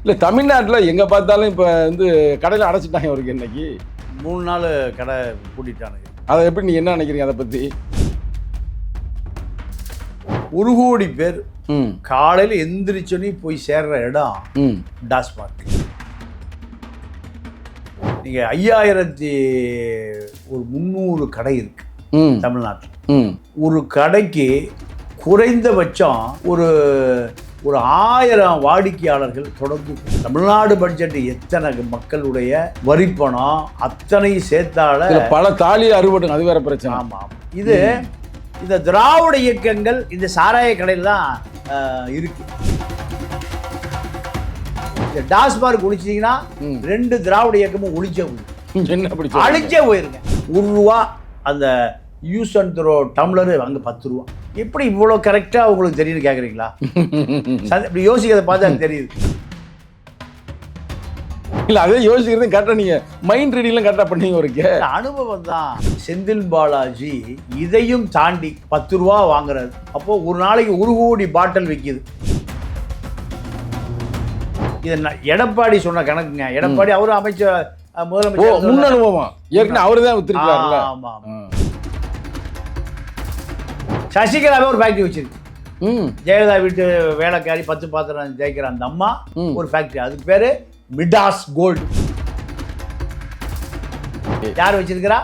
இல்லை தமிழ்நாட்டில் எங்கே பார்த்தாலும் இப்போ வந்து கடையில் அடைச்சிட்டாங்க அவருக்கு இன்னைக்கு 3 நாள் கடை பூட்டிட்டானுங்க. அதை எப்படி நீங்கள் என்ன நினைக்கிறீங்க அதை பற்றி? 1 கோடி பேர் காலையில் எந்திரிச்சோன்னே போய் சேர்ற இடம் டாஸ்மார்க். நீங்கள் 5300 கடை இருக்கு தமிழ்நாட்டில். ஒரு கடைக்கு குறைந்தபட்சம் ஒரு 1000 வாடிக்கையாளர்கள் தொடர்ந்து. தமிழ்நாடு பட்ஜெட் எத்தனை மக்களுடைய வரிப்பணம் அத்தனை சேர்த்தால பல தாலி அறுபடும், அது வேற பிரச்சனை. ஆமாம், இது இந்த திராவிட இயக்கங்கள் இந்த சாராய கடையில் தான் இருக்கு. இந்த டாஸ்மார்க் ஒழிச்சிங்கன்னா 2 திராவிட இயக்கமும் ஒழிச்சே போயிடும். அழிச்சே போயிருங்க. 1 ரூபா அந்த யூஸ் அண்ட் த்ரோ டம்ளரு அங்கே 10 ரூபா. எப்படி இவ்வளோ கரெக்டாக உங்களுக்கு தெரியுது கேட்குறீங்களா? இப்படி யோசிக்கிறத பார்த்தா தெரியுது. இல்லை அதே யோசிக்கிறது கரெக்டாக நீங்கள் மைண்ட் ரீடிங்லாம் கரெக்டாக பண்ணீங்க. ஒரு அனுபவம் தான். செந்தில் பாலாஜி இதையும் தாண்டி 10 ரூபா வாங்குறாரு. அப்போது ஒரு நாளைக்கு 1 கோடி பாட்டில் விற்கிது. இதை எடப்பாடி சொன்ன கணக்குங்க. எடப்பாடி அவரும் அமைச்சர் முதலமைச்சர் முன் அனுபவம் ஏற்கனவே அவரு தான் வித்துருக்காருல்ல. ஆமாம். சசிகலாவே ஒரு ஃபேக்டரி வச்சிருக்கு. ஜெயலலிதா வீட்டு வேலைக்காரி 10 பாத்திரம் ஜெயிக்கிற அந்த அம்மா ஒரு ஃபேக்டரி, அதுக்கு பேரு மிடாஸ் கோல்டு. யார் வச்சிருக்கிறா?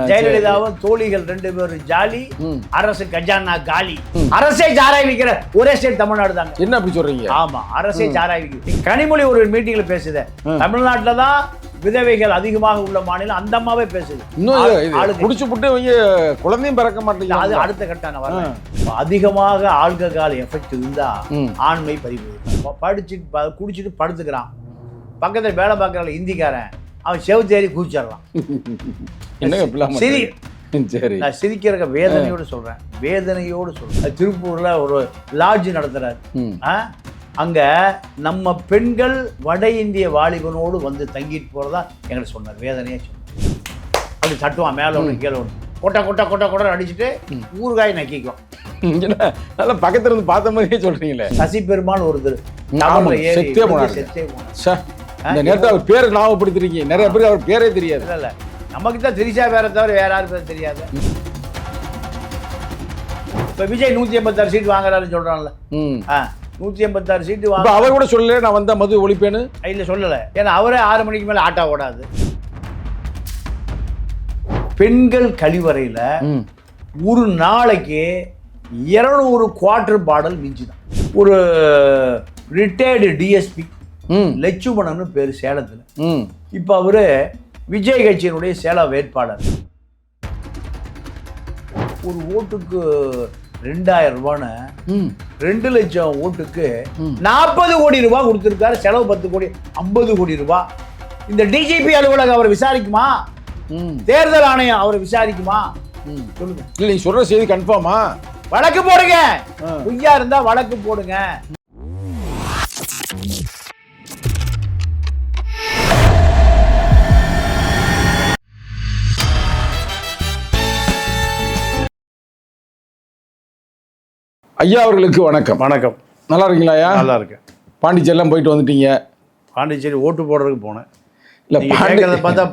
ஜெயலலிதாவும் தோழிகள் 2 பேரும் ஜாலி, அரசு கஜானா காலி. அரசே சாராய் விற்கிற ஒரே ஸ்டேட் தமிழ்நாடு தாங்க. என்ன அப்படி சொல்றீங்க? ஆமா, அரசே சாராய் விற்கிற. கனிமொழி ஒரு மீட்டிங்ல பேசுது, தமிழ்நாட்டுல தான் விதவைகள் அதிகமாக உள்ள மாநிலம் அந்த அம்மாவே பேசுது. இன்னும் குடிச்சு புட்டு குழந்தையும் பிறக்க மாட்டேங்குது. அது அடுத்த கட்டான வர. அதிகமாக ஆல்கஹால் எஃபெக்ட் இருந்தா ஆண்மை பறிவு. படிச்சுட்டு குடிச்சிட்டு படுத்துக்கிறான், பக்கத்துல வேலை பார்க்கற இந்திக்காரன் அவன் செவுத்தேறி குதிச்சிடலாம். சரி, நான் சிரிக்கிற வேதனையோடு சொல்றேன், வேதனையோடு சொல்றேன். திருப்பூர்ல ஒரு லாட்ஜ் நடத்துறாரு. அங்க நம்ம பெண்கள் வட இந்திய வாலிபனோடு வந்து தங்கிட்டு போறதா எங்களுக்கு சொன்னார். வேதனையே சொன்னார். அப்படி தட்டுவான், மேல ஒன்று கீழே ஒன்று, கொட்டை கொட்டை கொட்டை கொட்டை அடிச்சுட்டு ஊறுகாய் நக்கிக்குவான். நல்லா பக்கத்துல இருந்து பார்த்த மாதிரியே சொல்றீங்களே. சசி பெருமாள் ஒருத்தர் செத்தே போனார். இந்த நேரத்தில் அவர் பேரை ஞாபகப்படுத்துறீங்க. நிறைய பேருக்கு அவர் பேரே தெரியாது. இல்லை, நமக்கு தான் திரிஷா பேரை தவிர வேற யாரும் பேர் தெரியாது. இப்போ விஜய் 186 சீட் வாங்குறாருன்னு சொல்றான்ல. 186 சீட்டு வாங்க. அவர் கூட சொல்லல நான் வந்தா மது ஒழிப்பேன்னு. இல்லை சொல்லலை, ஏன்னா அவரே 6 மணிக்கு மேலே ஆட்டோ ஓடாது. பெண்கள் கழிவறையில் ஒரு நாளைக்கு 200 குவார்டர் பாடல் மிஞ்சுதான். ஒரு ரிட்டையர்டு டிஎஸ்பி லட்சுமணன் பேரு சேலத்துல. இப்ப அவரு விஜய் கட்சியினுடைய சேலம் வேட்பாளர். ஒரு ஓட்டுக்கு 2000 ரூபான்னு 2 லட்சம் ஓட்டுக்கு 40 கோடி ரூபாய் கொடுத்திருக்காரு. செலவு 10 கோடி, 50 கோடி ரூபாய். இந்த டிஜிபி அலுவலகம் அவரை விசாரிக்குமா? தேர்தல் ஆணையம் அவரை விசாரிக்குமா? சொல்லுங்க. இல்ல நீங்க சொல்ற செய்தி கன்ஃபார்மா? வழக்கு போடுங்க. பொய்யா இருந்தா வழக்கு போடுங்க. ஐயா அவர்களுக்கு வணக்கம். வணக்கம். நல்லா இருக்கீங்களா ஐயா? நல்லா இருக்கேன். பாண்டிச்சேரிலாம் போயிட்டு வந்துட்டீங்க? பாண்டிச்சேரி ஓட்டு போடுறதுக்கு போனேன். இல்லை பார்த்தா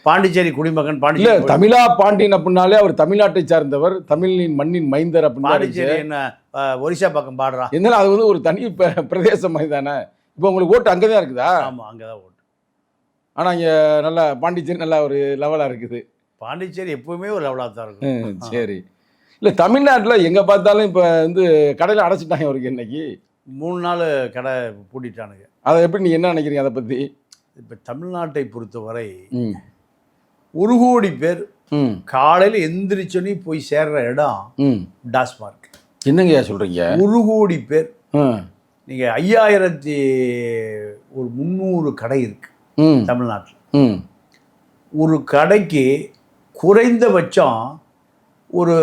பாண்டிச்சேரி குடிமகன். பாண்டிச்சேரி தமிழா பாண்டியன் அப்படின்னாலே அவர் தமிழ்நாட்டை சார்ந்தவர், தமிழின் மண்ணின் மைந்தர் அப்படின்னு. பாண்டிச்சேரி என்ன ஒரிசா பக்கம் பாடுறா? இருந்தாலும் அது வந்து ஒரு தனி பிரதேசம் மாதிரி தானே. இப்போ உங்களுக்கு ஓட்டு அங்கே தான் இருக்குதா? ஆமாம், அங்கே தான் ஓட்டு. ஆனால் இங்கே நல்லா பாண்டிச்சேரி நல்லா ஒரு லெவலாக இருக்குது. பாண்டிச்சேரி எப்பவுமே ஒரு லெவலாக தான் இருக்கும். சரி. இல்லை தமிழ்நாட்டில் எங்கே பார்த்தாலும் இப்போ வந்து கடையில் அடைச்சிட்டாங்க அவருக்கு இன்னைக்கு. 3 நாள் கடை பூட்டிட்டானுங்க. அதை எப்படி நீங்கள் என்ன நினைக்கிறீங்க அதை பற்றி? இப்போ தமிழ்நாட்டை பொறுத்தவரை 1 கோடி பேர் காலையில் எந்திரிச்சோன்னே போய் சேர்ற இடம் டாஸ்மார்க். என்னங்கய்யா சொல்கிறீங்க? 1 கோடி பேர். நீங்கள் 5300 கடை இருக்கு தமிழ்நாட்டில். ஒரு கடைக்கு குறைந்தபட்சம் ஒரு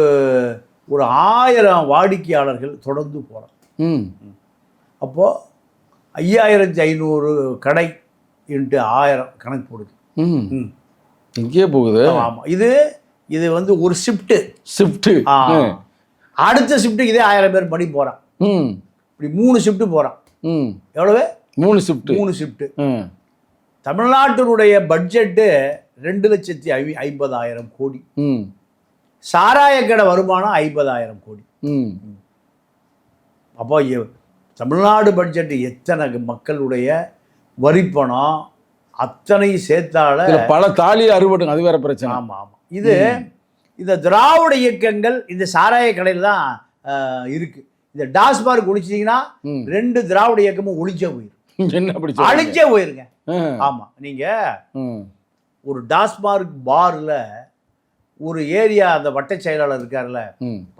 1000 வாடிக்கையாளர்கள் தொடர்ந்து போகிறாங்க. அப்போது 5500 கடை இன்ட்டு 1000 கணக்கு போடுது. இங்கே போகுது. ஆமாம், இது வந்து ஒரு ஷிஃப்ட்டு. அடுத்த ஷிஃப்ட்டுக்கு இதே 1000 பேர் படி போகிறான். இப்படி 3 ஷிஃப்ட்டு போகிறான். எவ்வளவு? 3 ஷிஃப்ட் 3 ஷிஃப்ட். தமிழ்நாட்டினுடைய பட்ஜெட்டு 2,50,000 கோடி. சாராய கடை வருமானம் 50,000 கோடி. அப்போ தமிழ்நாடு பட்ஜெட் எத்தனை மக்களுடைய வரிப்பணம் அத்தனை சேர்த்தால பல தாலி அறுபடும். அது வேற பிரச்சனை. ஆமா ஆமா. இது இந்த திராவிட இயக்கங்கள் இந்த சாராய கடையில் தான் இருக்கு. இந்த டாஸ்மார்க் குடிச்சிங்கன்னா 2 திராவிட இயக்கமும் ஒழிச்சே போயிரும். என்ன அழிச்சே போயிருங்க. ஆமா, நீங்க ஒரு டாஸ்மார்க் பார்ல ஒரு ஏரியா அந்த வட்ட செயலாளர் இருக்காருல்ல,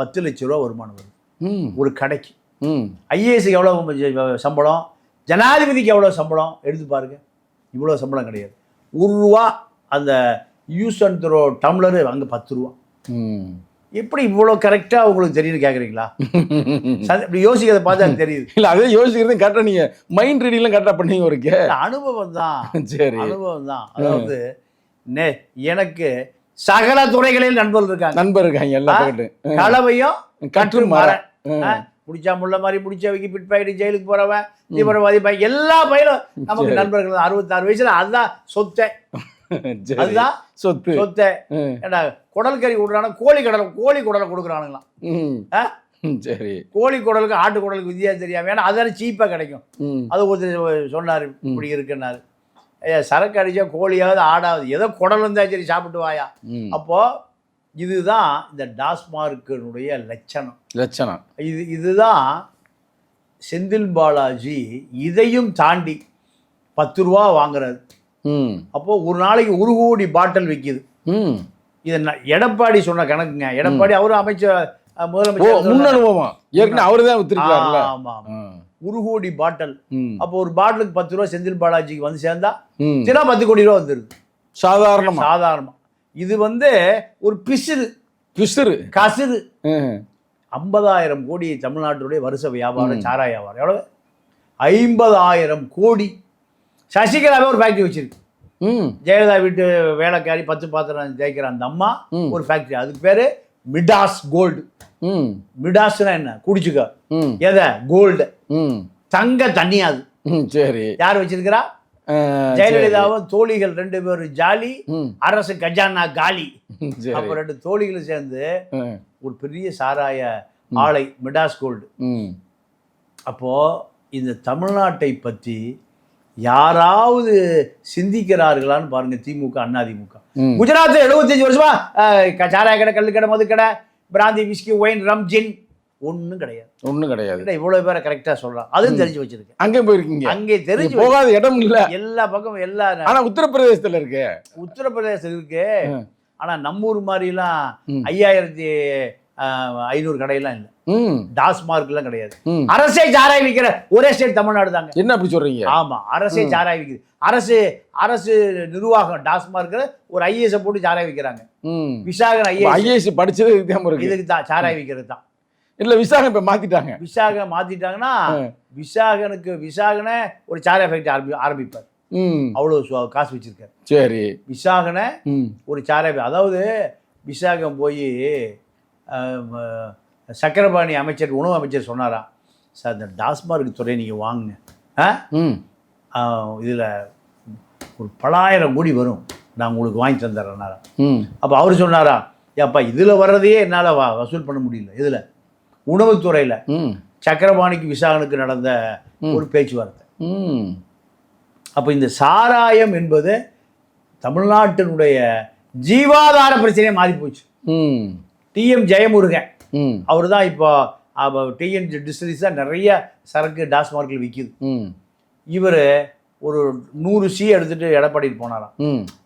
10 லட்சம் ரூபா வருமானம் வருது ஒரு கடைக்கு. ஐஏஎஸ்க்கு எவ்வளோ சம்பளம், ஜனாதிபதிக்கு எவ்வளோ சம்பளம் எடுத்து பாருங்க. இவ்வளோ சம்பளம் கிடையாது. 1 ரூபா அந்த யூஸ் அண்ட் த்ரோ டம்ளரு அங்கே 10 ரூபா. எப்படி இவ்வளோ கரெக்டாக உங்களுக்கு தெரியுது கேட்குறீங்களா? இப்படி யோசிக்கிறத பார்த்து எனக்கு தெரியுது. இல்லை, அதே யோசிக்கிறது கரெக்டாக நீங்கள் மைண்ட் ரீடிங்லாம் கரெக்டாக பண்ணி ஒரு அனுபவம் தான். சரி, அனுபவம் தான். அதாவது எனக்கு சகல துறைகளில் நண்பர் இருக்காங்க. எல்லாம் கலவையும் கற்று மாற முடிச்சா முள்ள மாதிரி முடிச்சவைக்கு பிட்பாயிட்டு ஜெயிலுக்கு போறவன் தீவிரவாதி பையன் எல்லா பையனும் நமக்கு நண்பர்கள். 66 வயசுல அதுதான் சொத்தை. அதுதான் சொத்தை. ஏன்னா குடல் கறி விடுறான கோழி குடலை கொடுக்குறானுங்களாம். சரி, கோழி குடலுக்கு ஆட்டு குடலுக்கு வித்தியாசம் தெரியாம, ஏன்னா அதான சீப்பா கிடைக்கும். அது ஒருத்தர் சொன்னாரு, இப்படி இருக்குன்னாரு. சரக்கு அடிச்சா கோழியாவது ஆடாவது ஏதோ குடல் இருந்தா சரி சாப்பிட்டு வாயா. அப்போ இதுதான் இந்த டாஸ்மார்க்கினுடைய லட்சணம். இதுதான் செந்தில் பாலாஜி இதையும் தாண்டி 10 ரூபா வாங்குறாரு. அப்போ ஒரு நாளைக்கு 1 கோடி பாட்டில் விற்கிது. இதை எடப்பாடி சொன்ன கணக்குங்க. எடப்பாடி அவரும் அமைச்சர், முதலமைச்சர், அவருதான் வித்திருக்காருல்ல. ஆமா, 1 கோடி பாட்டில். அப்போ ஒரு பாட்டிலுக்கு 10 ரூபா செந்தில் பாலாஜிக்கு வந்து சேர்ந்தா சில 10 கோடி ரூபா வந்துருது சாதாரணமா. இது ஒரு பிசுறு கசுறு. 50,000 கோடி தமிழ்நாட்டுடைய வருஷ வியாபாரம், சாராய வியாபாரம் எவ்வளவு? 50,000 கோடி. சசிகலாவே ஒரு ஃபேக்டரி வச்சிருக்கு. ஜெயலலிதா வீட்டு வேலைக்காரி 10 பாத்திரம் ஜெயிக்கிற அந்த அம்மா ஒரு ஃபேக்டரி. அதுக்கு பேரு மிடாஸ் கோல்டு. மிடாஸ்னா என்ன? குடிச்சுக்க. எதை? கோல்டு, தங்க தண்ணியாது. சரி, யார் வச்சிருக்கிறா? ஜெயலலிதாவும் தோழிகள் 2 பேரும் ஜாலி, அரசு கஜானா காலி. அப்ப 2 தோழிகளும் சேர்ந்து ஒரு பெரிய சாராய ஆலை, மிடாஸ் கோல்டு. அப்போ இந்த தமிழ்நாட்டை பற்றி யாராவது சிந்திக்கிறார்களான்னு பாருங்க. திமுக, அதிமுக. குஜராத் 75 வருஷமா சாராய கடை, கல்லு கடை, மது கடை, பிராந்தி, விஸ்கி, ஒயின், ரம், ஜின் ஒன்றும் கிடையாது. இவ்வளவு பேரை கரெக்டா சொல்றான். அதுவும் தெரிஞ்சு வச்சிருக்கேன். அங்கே போயிருக்கீங்க. அங்கே தெரிஞ்சு போகாத இடம் இல்ல. எல்லா பக்கம் எல்லா. ஆனா உத்தரப்பிரதேசத்துல இருக்கு. உத்தரப்பிரதேசம் இருக்கு. ஆனா நம்ம ஊர் மாதிரி எல்லாம் 5,500 கடையெல்லாம் இல்ல. டாஸ்மார்க் எல்லாம் கிடையாது. அரசே சாராய் விற்கிற ஒரே ஸ்டேட் தமிழ்நாடு தாங்க. என்ன அப்படி சொல்றீங்க? ஆமா, அரசே சாராய் விற்குது. அரசு நிர்வாகம் டாஸ்மார்க் ஒரு ஐஏஎஸ் போட்டு சாராய் விற்கிறாங்க. விசாகன் ஐஏஎஸ் படிச்சது இதுக்கு தான், சாராய் விற்கிறது தான். இல்ல, விசாகம் இப்ப மாத்திட்டாங்க. விசாகம் மாத்திட்டாங்கன்னா விசாகனை ஒரு சாராய் ஃபேக்டரி ஆரம்பிப்பார். அவ்வளவு காசு வச்சிருக்காரு. சரி, விசாகனை ஒரு சாராய். அதாவது விசாகம் போய் சக்கரபாணி அமைச்சர், உணவு அமைச்சர் சொன்னாரா, சார் இந்த டாஸ்மார்க் துறை நீங்கள் வாங்குங்க, இதில் ஒரு 10,000 கோடி வரும், நான் உங்களுக்கு வாங்கி தந்துடுறேன்னாரா. அப்போ அவர் சொன்னாரா, ஏப்பா இதில் வர்றதையே என்னால் வசூல் பண்ண முடியல. இதில் உணவுத்துறையில் சக்கரபாணிக்கு விசாகனுக்கு நடந்த ஒரு பேச்சுவார்த்தை. அப்போ இந்த சாராயம் என்பது தமிழ்நாட்டினுடைய ஜீவாதார பிரச்சனையே மாறி போச்சு. டிஎம் ஜெயமுருகன் அவர் தான் இப்போ டிஎன் டிஸ்டிலரிஸ் தான் நிறைய சரக்கு டாஸ்மார்க்கில் விற்கிது. இவர் ஒரு 100 சி எடுத்துட்டு எடப்பாடிக்கு போனாராம்.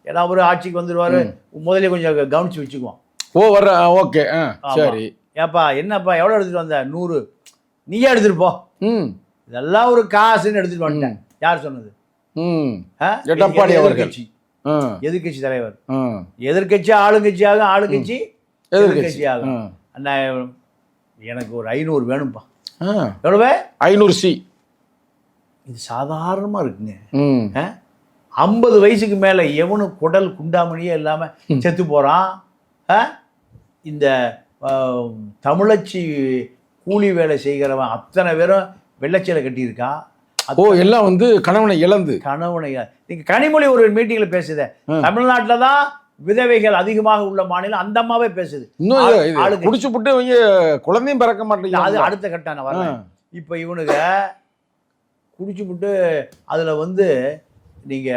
ஏன்னா அவர் ஆட்சிக்கு வந்துடுவார், முதல்ல கொஞ்சம் கவனிச்சு வச்சுக்குவோம். ஓகே, சரி. ஏப்பா என்னப்பா எவ்வளோ எடுத்துட்டு வந்த? 100. நீயே எடுத்துட்டு போ. இதெல்லாம் ஒரு காசுன்னு எடுத்துட்டு வந்துட்டேன். யார் சொன்னது? எடப்பாடி அவர்கள். எதிர்கட்சி தலைவர். எதிர்கட்சி ஆளுங்கட்சி ஆகும், ஆளுங்கட்சி எதிர்கட்சி ஆகும். அண்ணா எனக்கு ஒரு 500 வேணும்ப்பா. எவ்வளவு? 500 சி. இது சாதாரணமா இருக்குங்க. 50 வயசுக்கு மேல எவனும் குடல் குண்டாமணியே இல்லாம செத்து போறான். இந்த தமிழச்சி கூலி வேலை செய்கிறவன் அத்தனை பேரும் வெள்ளச்சீலை கட்டியிருக்கான். ஓ எல்லாம் வந்து கணவனை இழந்து நீங்க கனிமொழி ஒரு மீட்டிங்ல பேசுதே, தமிழ்நாட்டுல தான் விதவைகள் அதிகமாக உள்ள மாநிலம் அந்த அம்மாவே பேசுது. இன்னும் குடிச்சு புட்டு இவங்க குழந்தையும் பிறக்க மாட்டேங்குது. அது அடுத்த கட்டம் வரேன். இப்ப இவனுங்க குடிச்சு புட்டு அதுல வந்து நீங்க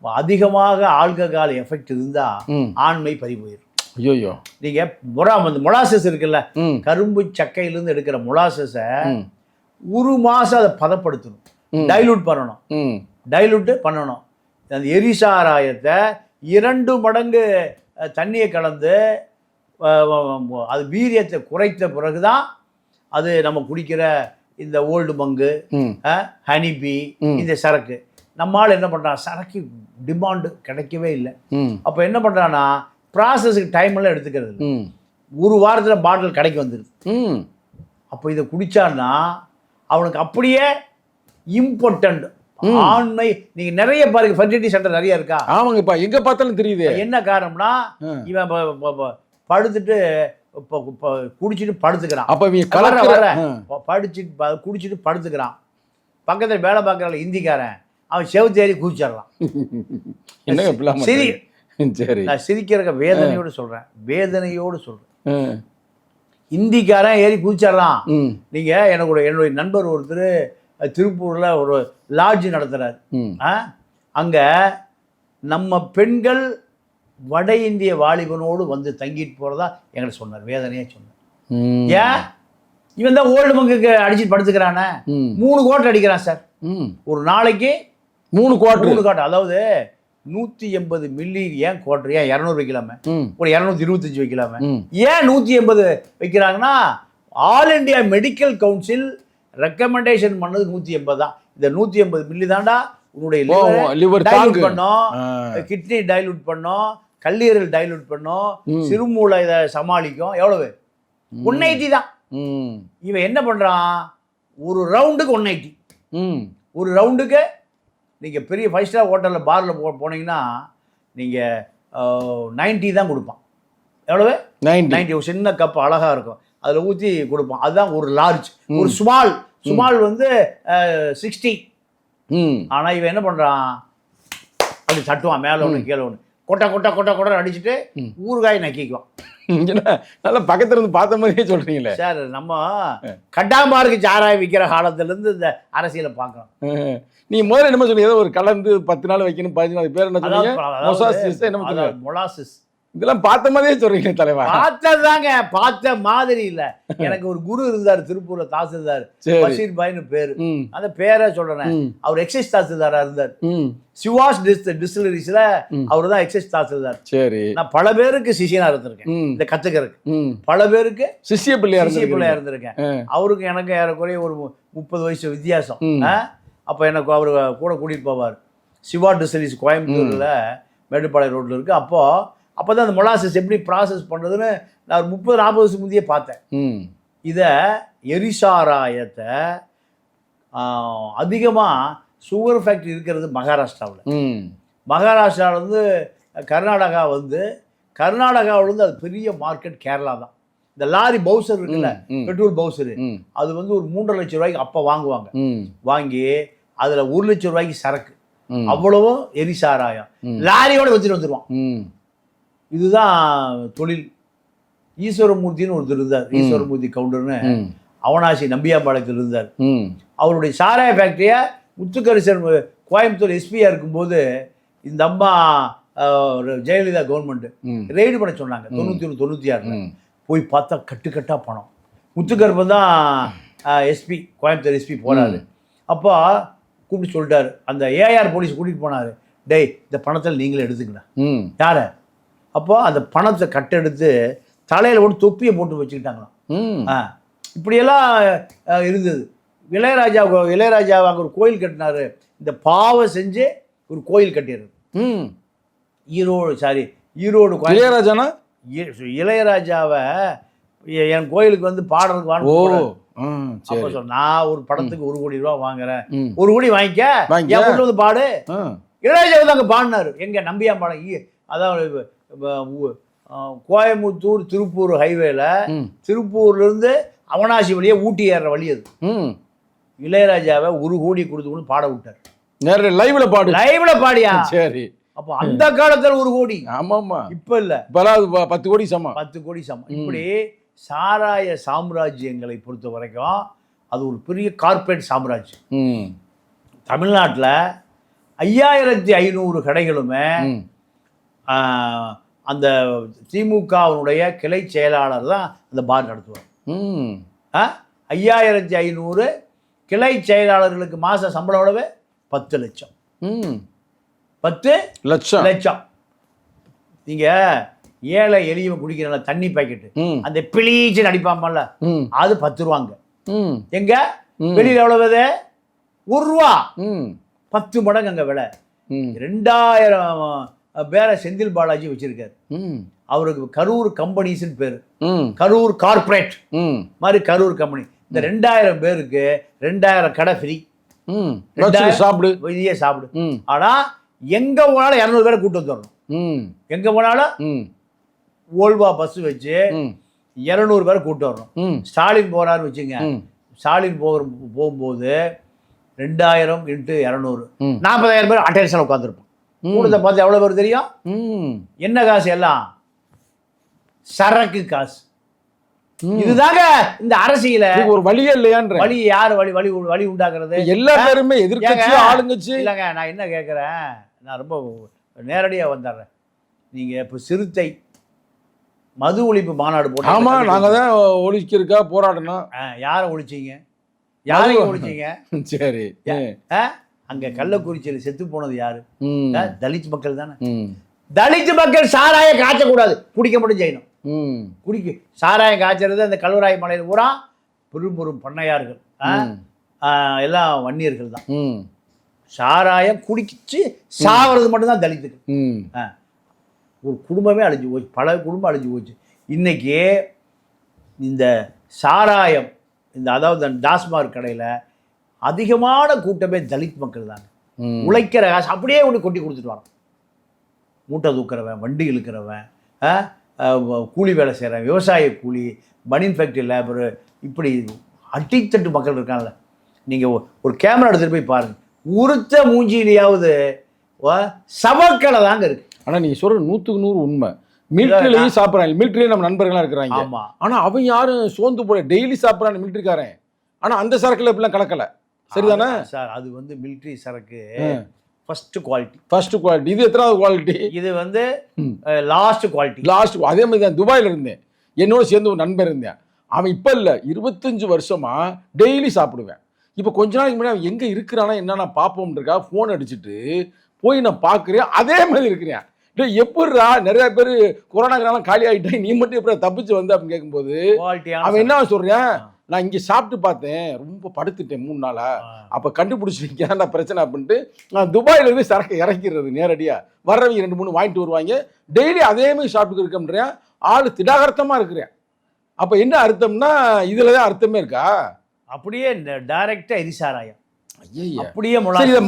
அதிகமாக ஆல்கஹால் எஃபெக்ட் இருந்தா ஆண்மை பறி போயிடும். ஐயோ நீங்க மொலாசஸ் இருக்குல்ல, கரும்பு சக்கையிலிருந்து எடுக்கிற மொலாசஸை ஒரு மாசம் அதை பதப்படுத்தணும், டைலூட் பண்ணணும். அந்த எரிசாராயத்தை 2 மடங்கு தண்ணியை கலந்து அது வீரியத்தை குறைத்த பிறகுதான் அது நம்ம குடிக்கிற இந்த ஓல்டு மங்கு, ஹனிபி, இந்த சரக்கு. நம்மால் என்ன பண்றான், சரக்கு டிமாண்டு கிடைக்கவே இல்லை. அப்போ என்ன பண்றான்னா ப்ராசஸுக்கு டைம் எல்லாம் எடுத்துக்கிறது இல்லை, ஒரு வாரத்தில் பாட்டில் கடைக்கு வந்துடுது. அப்போ இதை குடிச்சான்னா அவனுக்கு அப்படியே இம்பார்ட்டன்ட் ஆண்மை. நீங்க நிறைய பாருங்க, ஃபெர்டிலிட்டி சென்டர் நிறைய இருக்கா. ஆமாங்கப்பா, எங்க பார்த்தாலும் தெரியுது. என்ன காரணம்னா இவன் படுத்துட்டு குடிச்சிட்டு படுத்துக்கிறான். அப்ப குடிச்சிட்டு படுத்துக்கிறான். பக்கத்தில் வேலை பார்க்கறான் இந்திக்காரன், அவன் செவுத்தேறி குதிச்சிடலாம். சரி, நான் சிரிக்கிற வேதனையோடு சொல்றேன். இந்திக்காரன் ஏறி குதிச்சிடலாம். நீங்க என்னுடைய நண்பர் ஒருத்தர் திருப்பூர்ல ஒரு லாட்ஜ் நடத்துறாரு. அங்க நம்ம பெண்கள் வட இந்திய வாலிபனோடு வந்து தங்கிட்டு போறதா எங்களுக்கு சொன்னார். வேதனையா சொன்னார். ஏன் இவன் தான் ஓல்டு மங்குக்கு அடிச்சுட்டு படுத்துக்கிறானே. 3 குவார்டர் அடிக்கிறான் சார் ஒரு நாளைக்கு. 3 குவார்டர், அதாவது 180 மில்லி. ஏன் குவார்டர், ஏன் 200 வைக்கலாமே, ஒரு 225 வைக்கலாமே. ஏன் 180 வைக்கிறாங்கன்னா all India medical council recommendation பண்ணது 180 தான். இந்த 180 மில்லி தாண்டா உன்னுடைய லிவர் டைலூட் பண்ணோம், கிட்னி டைலூட் பண்ணோம், கல்லீரல் டைலூட் பண்ணோம், சிறுமூளை இதை சமாளிக்கும். எவ்வளவு? 180 தான். இவன் என்ன பண்றான், ஒரு ரவுண்டுக்கு 180. ஒரு ரவுண்டுக்கு நீங்கள் பெரிய 5 ஸ்டார் ஹோட்டலில் பாரில் போனீங்கன்னா நீங்கள் 90 தான் கொடுப்பான். எவ்வளவு? 90. ஒரு சின்ன கப் அழகாக இருக்கும், அதில் ஊற்றி கொடுப்பான். அதுதான் ஒரு லார்ஜ். ஒரு ஸ்மால் வந்து 60. ஆனால் இவன் என்ன பண்ணுறான், அப்படி தட்டுவான், மேலே ஒன்று கீழே ஒன்று, கொட்டை அடிச்சுட்டு ஊறுகாய் நக்கிக்குவான். நல்லா பக்கத்துல இருந்து பார்த்த மாதிரியே சொல்றீங்களே சார். நம்ம கட்டாம்பாருக்கு சாராயம் விற்கிற காலத்துலேருந்து இந்த அரசியலை பார்க்கணும். நீ முதல்ல என்ன சொல்லி ஏதோ ஒரு கலந்து 10 நாள் வைக்கணும், 15 நாள், பேர் என்ன சொன்னீங்க? மொலாசிஸ். இதெல்லாம் பார்த்த மாதிரியே சொல்றீங்க தலைவா. பார்த்ததாங்க, பார்த்த மாதிரி இல்ல. எனக்கு ஒரு குரு இருந்தார் திருப்பூர்ல, தாசில்தார் பஷீர் பாய்னு பேரு. அந்த பேரை சொல்றேன். அவர் எக்ஸைஸ் தாசில்தாரா இருந்தார். சிவாஸ் டிஸ்டிலரிஸ்ல அவர் தான் எக்ஸைஸ் தாசில்தார். சரி, நான் பல பேருக்கு சிஷியனா இருந்திருக்கேன். இந்த கத்துக்கிறதுக்கு பல பேருக்கு சிஷிய பிள்ளையா இருந்திருக்கேன். அவருக்கு எனக்கு ஏறக்குறைய ஒரு 30 வயசு வித்தியாசம். அப்போ எனக்கு அவர் கூட கூட்டிகிட்டு போவார். சிவா டிஸ்டிலரிஸ் கோயம்புத்தூரில் மேட்டுப்பாளையம் ரோட்டில் இருக்குது. அப்போ தான் அந்த மொலாசஸ் எப்படி ப்ராசஸ் பண்ணுறதுன்னு நான் ஒரு 30-40 வருஷம் முந்தையே பார்த்தேன். இதை எரிசாராயத்தை அதிகமாக சுகர் ஃபேக்ட்ரி இருக்கிறது மகாராஷ்டிராவிலேருந்து கர்நாடகாவிலேருந்து அது பெரிய மார்க்கெட் கேரளா தான். இந்த லாரி பவுசர் இருக்குல்ல, பெட்ரோல் பவுசரு, அது வந்து ஒரு 3.5 லட்சம் ரூபாய்க்கு அப்போ வாங்குவாங்க. வாங்கி அதில் 1 லட்சம் ரூபாய்க்கு சரக்கு, அவ்வளவும் எரிசாராயம் லாரியோட வச்சுட்டு வந்துடுவான். இதுதான் தொழில். ஈஸ்வரமூர்த்தின்னு ஒருத்தர் இருந்தார், ஈஸ்வரமூர்த்தி கவுண்டர்னு, அவனாசி நம்பியாம்பாளையத்தில் இருந்தார். அவருடைய சாராய ஃபேக்டரியை முத்துக்கரிசன் கோயம்புத்தூர் எஸ்பியா இருக்கும்போது இந்த அம்மா ஜெயலலிதா கவர்மெண்ட் ரெய்டு பண்ண சொன்னாங்க 91-96. போய் பார்த்தா கட்டுக்கட்டாக பணம். முத்துக்கருப்பன் தான் எஸ்பி, கோயம்புத்தூர் எஸ்பி போனார். அப்போ கூப்பிட்டு சொல்லிட்டாரு, அந்த ஏஆர் போலீஸ் கூட்டிகிட்டு போனார். டேய், இந்த பணத்தில் நீங்களே எடுத்துக்கடா. யாரை? அப்போ அந்த பணத்தை கட்டெடுத்து தலையில் ஒன்று தொப்பியை போட்டு வச்சுக்கிட்டாங்களாம். இப்படியெல்லாம் இருந்தது. இளையராஜா அங்கே ஒரு கோயில் கட்டினாரு. இந்த பாவம் செஞ்சு ஒரு கோயில் கட்டிடுறது. ஈரோடு இளையராஜானா, இளையராஜாவை என் கோயிலுக்கு வந்து பாடுறதுக்கு வாங்க. அப்போ சொன்ன, நான் ஒரு படத்துக்கு 1 கோடி ரூபா வாங்குறேன், 1 கோடி வாங்கிக்க, என் வீட்டில் வந்து பாடு. இளையராஜா வந்து அங்கே பாடினாரு. எங்க நம்பியாம்பாளையம், அதாவது கோயம்புத்தூர் திருப்பூர் ஹைவேல, திருப்பூர்ல இருந்து அவனாசி வழியே ஊட்டி ஏறுற வழி அது. இளையராஜாவை 1 கோடி கொடுத்து பாட விட்டார். நேர லைவ்ல பாடியா? சரி. அப்போ அந்த காலத்துல 1 கோடி. ஆமாமா. இப்ப இல்ல, 10 கோடி சமம். 10 கோடி சமம். இப்படி சாராய சாம்ராஜ்யங்களை பொறுத்த வரைக்கும் அது ஒரு பெரிய கார்ப்பரேட் சாம்ராஜ்யம். தமிழ்நாட்டில் 5500 கடைகளுமே அந்த திமுகவினுடைய கிளை செயலாளர் தான் அந்த பார் நடத்துவார். 5500 கிளை செயலாளர்களுக்கு மாத சம்பளம் எவ்வளவு? 10 லட்சம். 10 லட்சம். நீங்க ஏழை எளியவன் குடிக்கிற தண்ணி பாக்கெட்டு அந்த பிளீச்சு அடிப்பாமல்ல, அது 10 ரூபாங்க. எங்க வெளியில எவ்வளவு? 1 ரூபா. 10 மடங்கு அங்க விலை. 2000 பேரை செந்தில் பாலாஜி வச்சிருக்காரு. அவருக்கு கரூர் கம்பெனிஸ் பேரு, கரூர் கார்பரேட் மாதிரி கரூர் கம்பெனி. இந்த 2000 பேருக்கு 2000 கடை ஃப்ரீ. சாப்பிடு. ஆனா எங்க போனாலும் 200 பேரை கூட்டு வந்துடணும். எங்க போனாலும் ஓல்வா பஸ் வச்சு 200 பேரை கூட்டு வரணும். ஸ்டாலின் போறாருன்னு வச்சுங்க, ஸ்டாலின் போகும்போது 2000 × 200 40,000 பேர் அட்டென்ஷன் உட்காந்துருப்போம். கூட்டத்தை பார்த்து எவ்வளவு பேர் தெரியும்? என்ன காசு? எல்லாம் சரக்கு காசு. இதுதாங்க இந்த அரசியல ஒரு வழியே இல்லையான்ற வழி. யார் வழி உண்டாக்குறது? எல்லா பேருமே எதிர்க்கட்சி ஆளுங்கட்சி. இல்லைங்க, நான் என்ன கேட்குறேன், நான் ரொம்ப நேரடியாக வந்துடுறேன். நீங்க இப்போ சிறுத்தை மது ஒழிப்பு மாநாடு போட்டு, ஆமா நாங்க தான் ஒழிக்கிறதுக்கா போராடணும். யாரை ஒழிச்சிங்க? யாரையும் ஒழிச்சிங்க? சரி. அங்க கள்ளக்குறிச்சியில் செத்து போனது யாரு? தலித் மக்கள் தானே. தலித் மக்கள் சாராய காய்ச்சக்கூடாது, குடிக்க மட்டும் செய்யணும். சாராயம் காய்ச்சறது அந்த கல்வராய மலையில் பூரா பெரும் பண்ணையார்கள், எல்லாம் வன்னியர்கள் தான். சாராயம் குடிச்சு சாவறது மட்டும்தான் தலித்துக்கு. ஒரு குடும்பமே அழிஞ்சு போச்சு, பல குடும்பம் அழிஞ்சு போச்சு. இன்னைக்கு இந்த சாராயம், இந்த அதாவது டாஸ்மாக் கடையில் அதிகமான கூட்டமே தலித் மக்கள் தாங்க. உழைக்கிற காசு அப்படியே ஒன்று கொட்டி கொடுத்துட்டு வரோம். மூட்டை தூக்கிறவன், வண்டி இழுக்கிறவன், கூலி வேலை செய்கிறவன், விவசாய கூலி, பனியன் ஃபேக்ட்ரி லேபரு, இப்படி அடித்தட்டு மக்கள் இருக்காங்கல்ல. நீங்கள் ஒரு கேமரா எடுத்துகிட்டு போய் பாருங்கள், உறுத்த மூஞ்சியிலையாவது சமக்கலை தாங்க இருக்கு. ஆனால் நீங்கள் சொல்கிற 100க்கு 100 உண்மை. மிலிட்ரிலையும் சாப்பிட்றாங்க, மிலிட்ரிலேயே நம்ம நண்பர்களாக இருக்கிறாங்க. ஆமாம். ஆனால் அவன் யாரும் சோர்ந்து போட டெய்லி சாப்பிட்றான் மிலிட்ரிக்காரன். ஆனால் அந்த சரக்குல இப்படிலாம் கலக்கலை, சரிதானே சார்? அது மிலிட்ரி சரக்கு ஃபர்ஸ்ட் குவாலிட்டி. இது எத்தனாவது குவாலிட்டி? இது லாஸ்ட் குவாலிட்டி. அதே மாதிரி தான் துபாயில் இருந்தேன், என்னோட சேர்ந்து ஒரு நண்பர் இருந்தேன். அவன் இப்போ இல்லை 25 வருஷமா டெய்லி சாப்பிடுவேன். இப்போ கொஞ்ச நாளைக்கு முன்னாடி அவன் எங்கே இருக்கிறானா என்ன நான் பார்ப்போம்ன்றக்கா ஃபோன் அடிச்சுட்டு போய் நான் பார்க்குறேன், அதே மாதிரி இருக்கிறேன். எப்படிரா நிறைய பேர் கொரோனாக்கெல்லாம் காலி ஆகிட்டேன், நீ மட்டும் எப்படி தப்பிச்சு வந்து அப்படின்னு கேட்கும்போது அவன் என்ன சொல்றேன், நான் இங்கே சாப்பிட்டு பார்த்தேன், ரொம்ப படுத்துட்டேன் 3 நாளா, அப்போ கண்டுபிடிச்சிருக்கேன் பிரச்சனை அப்படின்ட்டு நான் துபாயிலேருந்து சரக்கு இறக்கிறது நேரடியாக. வர்றவங்க 2-3 வாங்கிட்டு வருவாங்க, டெய்லி அதே மாதிரி சாப்பிட்டு இருக்கேன்றேன். ஆள் திடாகர்த்தமாக இருக்கிறேன். அப்போ என்ன அர்த்தம்னா இதில் தான் அர்த்தமே இருக்கா? அப்படியே டைரக்டாக எரிசாராயம் அப்படியே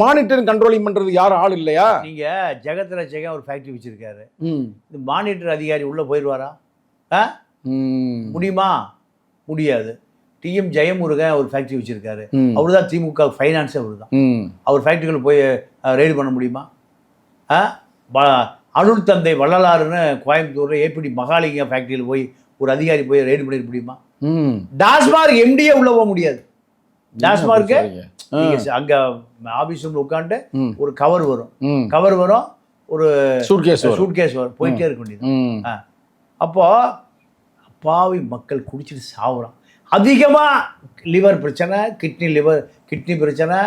மானிட்டரிங் கண்ட்ரோலிங் பண்றது யாரும் ஆள் இல்லையா? நீங்க ஜெகத் ரட்சகன் ஒரு ஃபேக்டரி வச்சிருக்காரு, இந்த மானிட்டர் அதிகாரி உள்ள போயிடுவாரா? முடியுமா? முடியாது. டிஎம் ஜெயமுருகன் ஒரு ஃபேக்டரி வச்சிருக்காரு, அவரு தான் திமுக ஃபைனான்ஸ், அவரு தான். அவர் ஃபேக்டரிக்குள்ள போய் ரெய்டு பண்ண முடியுமா? அருள் தந்தை வள்ளலாறுன்னு கோயம்புத்தூர்ல ஏபிடி மகாலிங்க ஃபேக்டரியில் போய் ஒரு அதிகாரி போய் ரெய்டு பண்ணிட முடியுமா? டாஸ்மார்க் எம்டியே உள்ள போக முடியாது. டாஸ்மார்க்கு அங்க ஆபீஸ் ரூம்ல உட்காந்து ஒரு கவர் வரும், ஒரு சூட்கேஸ் வரும், போயிட்டே இருக்க வேண்டியது. அப்போ அப்பாவி மக்கள் குடிச்சிட்டு சாவுறான். அதிகமா லிவர் பிரச்சனை, கிட்னி பிரச்சனை,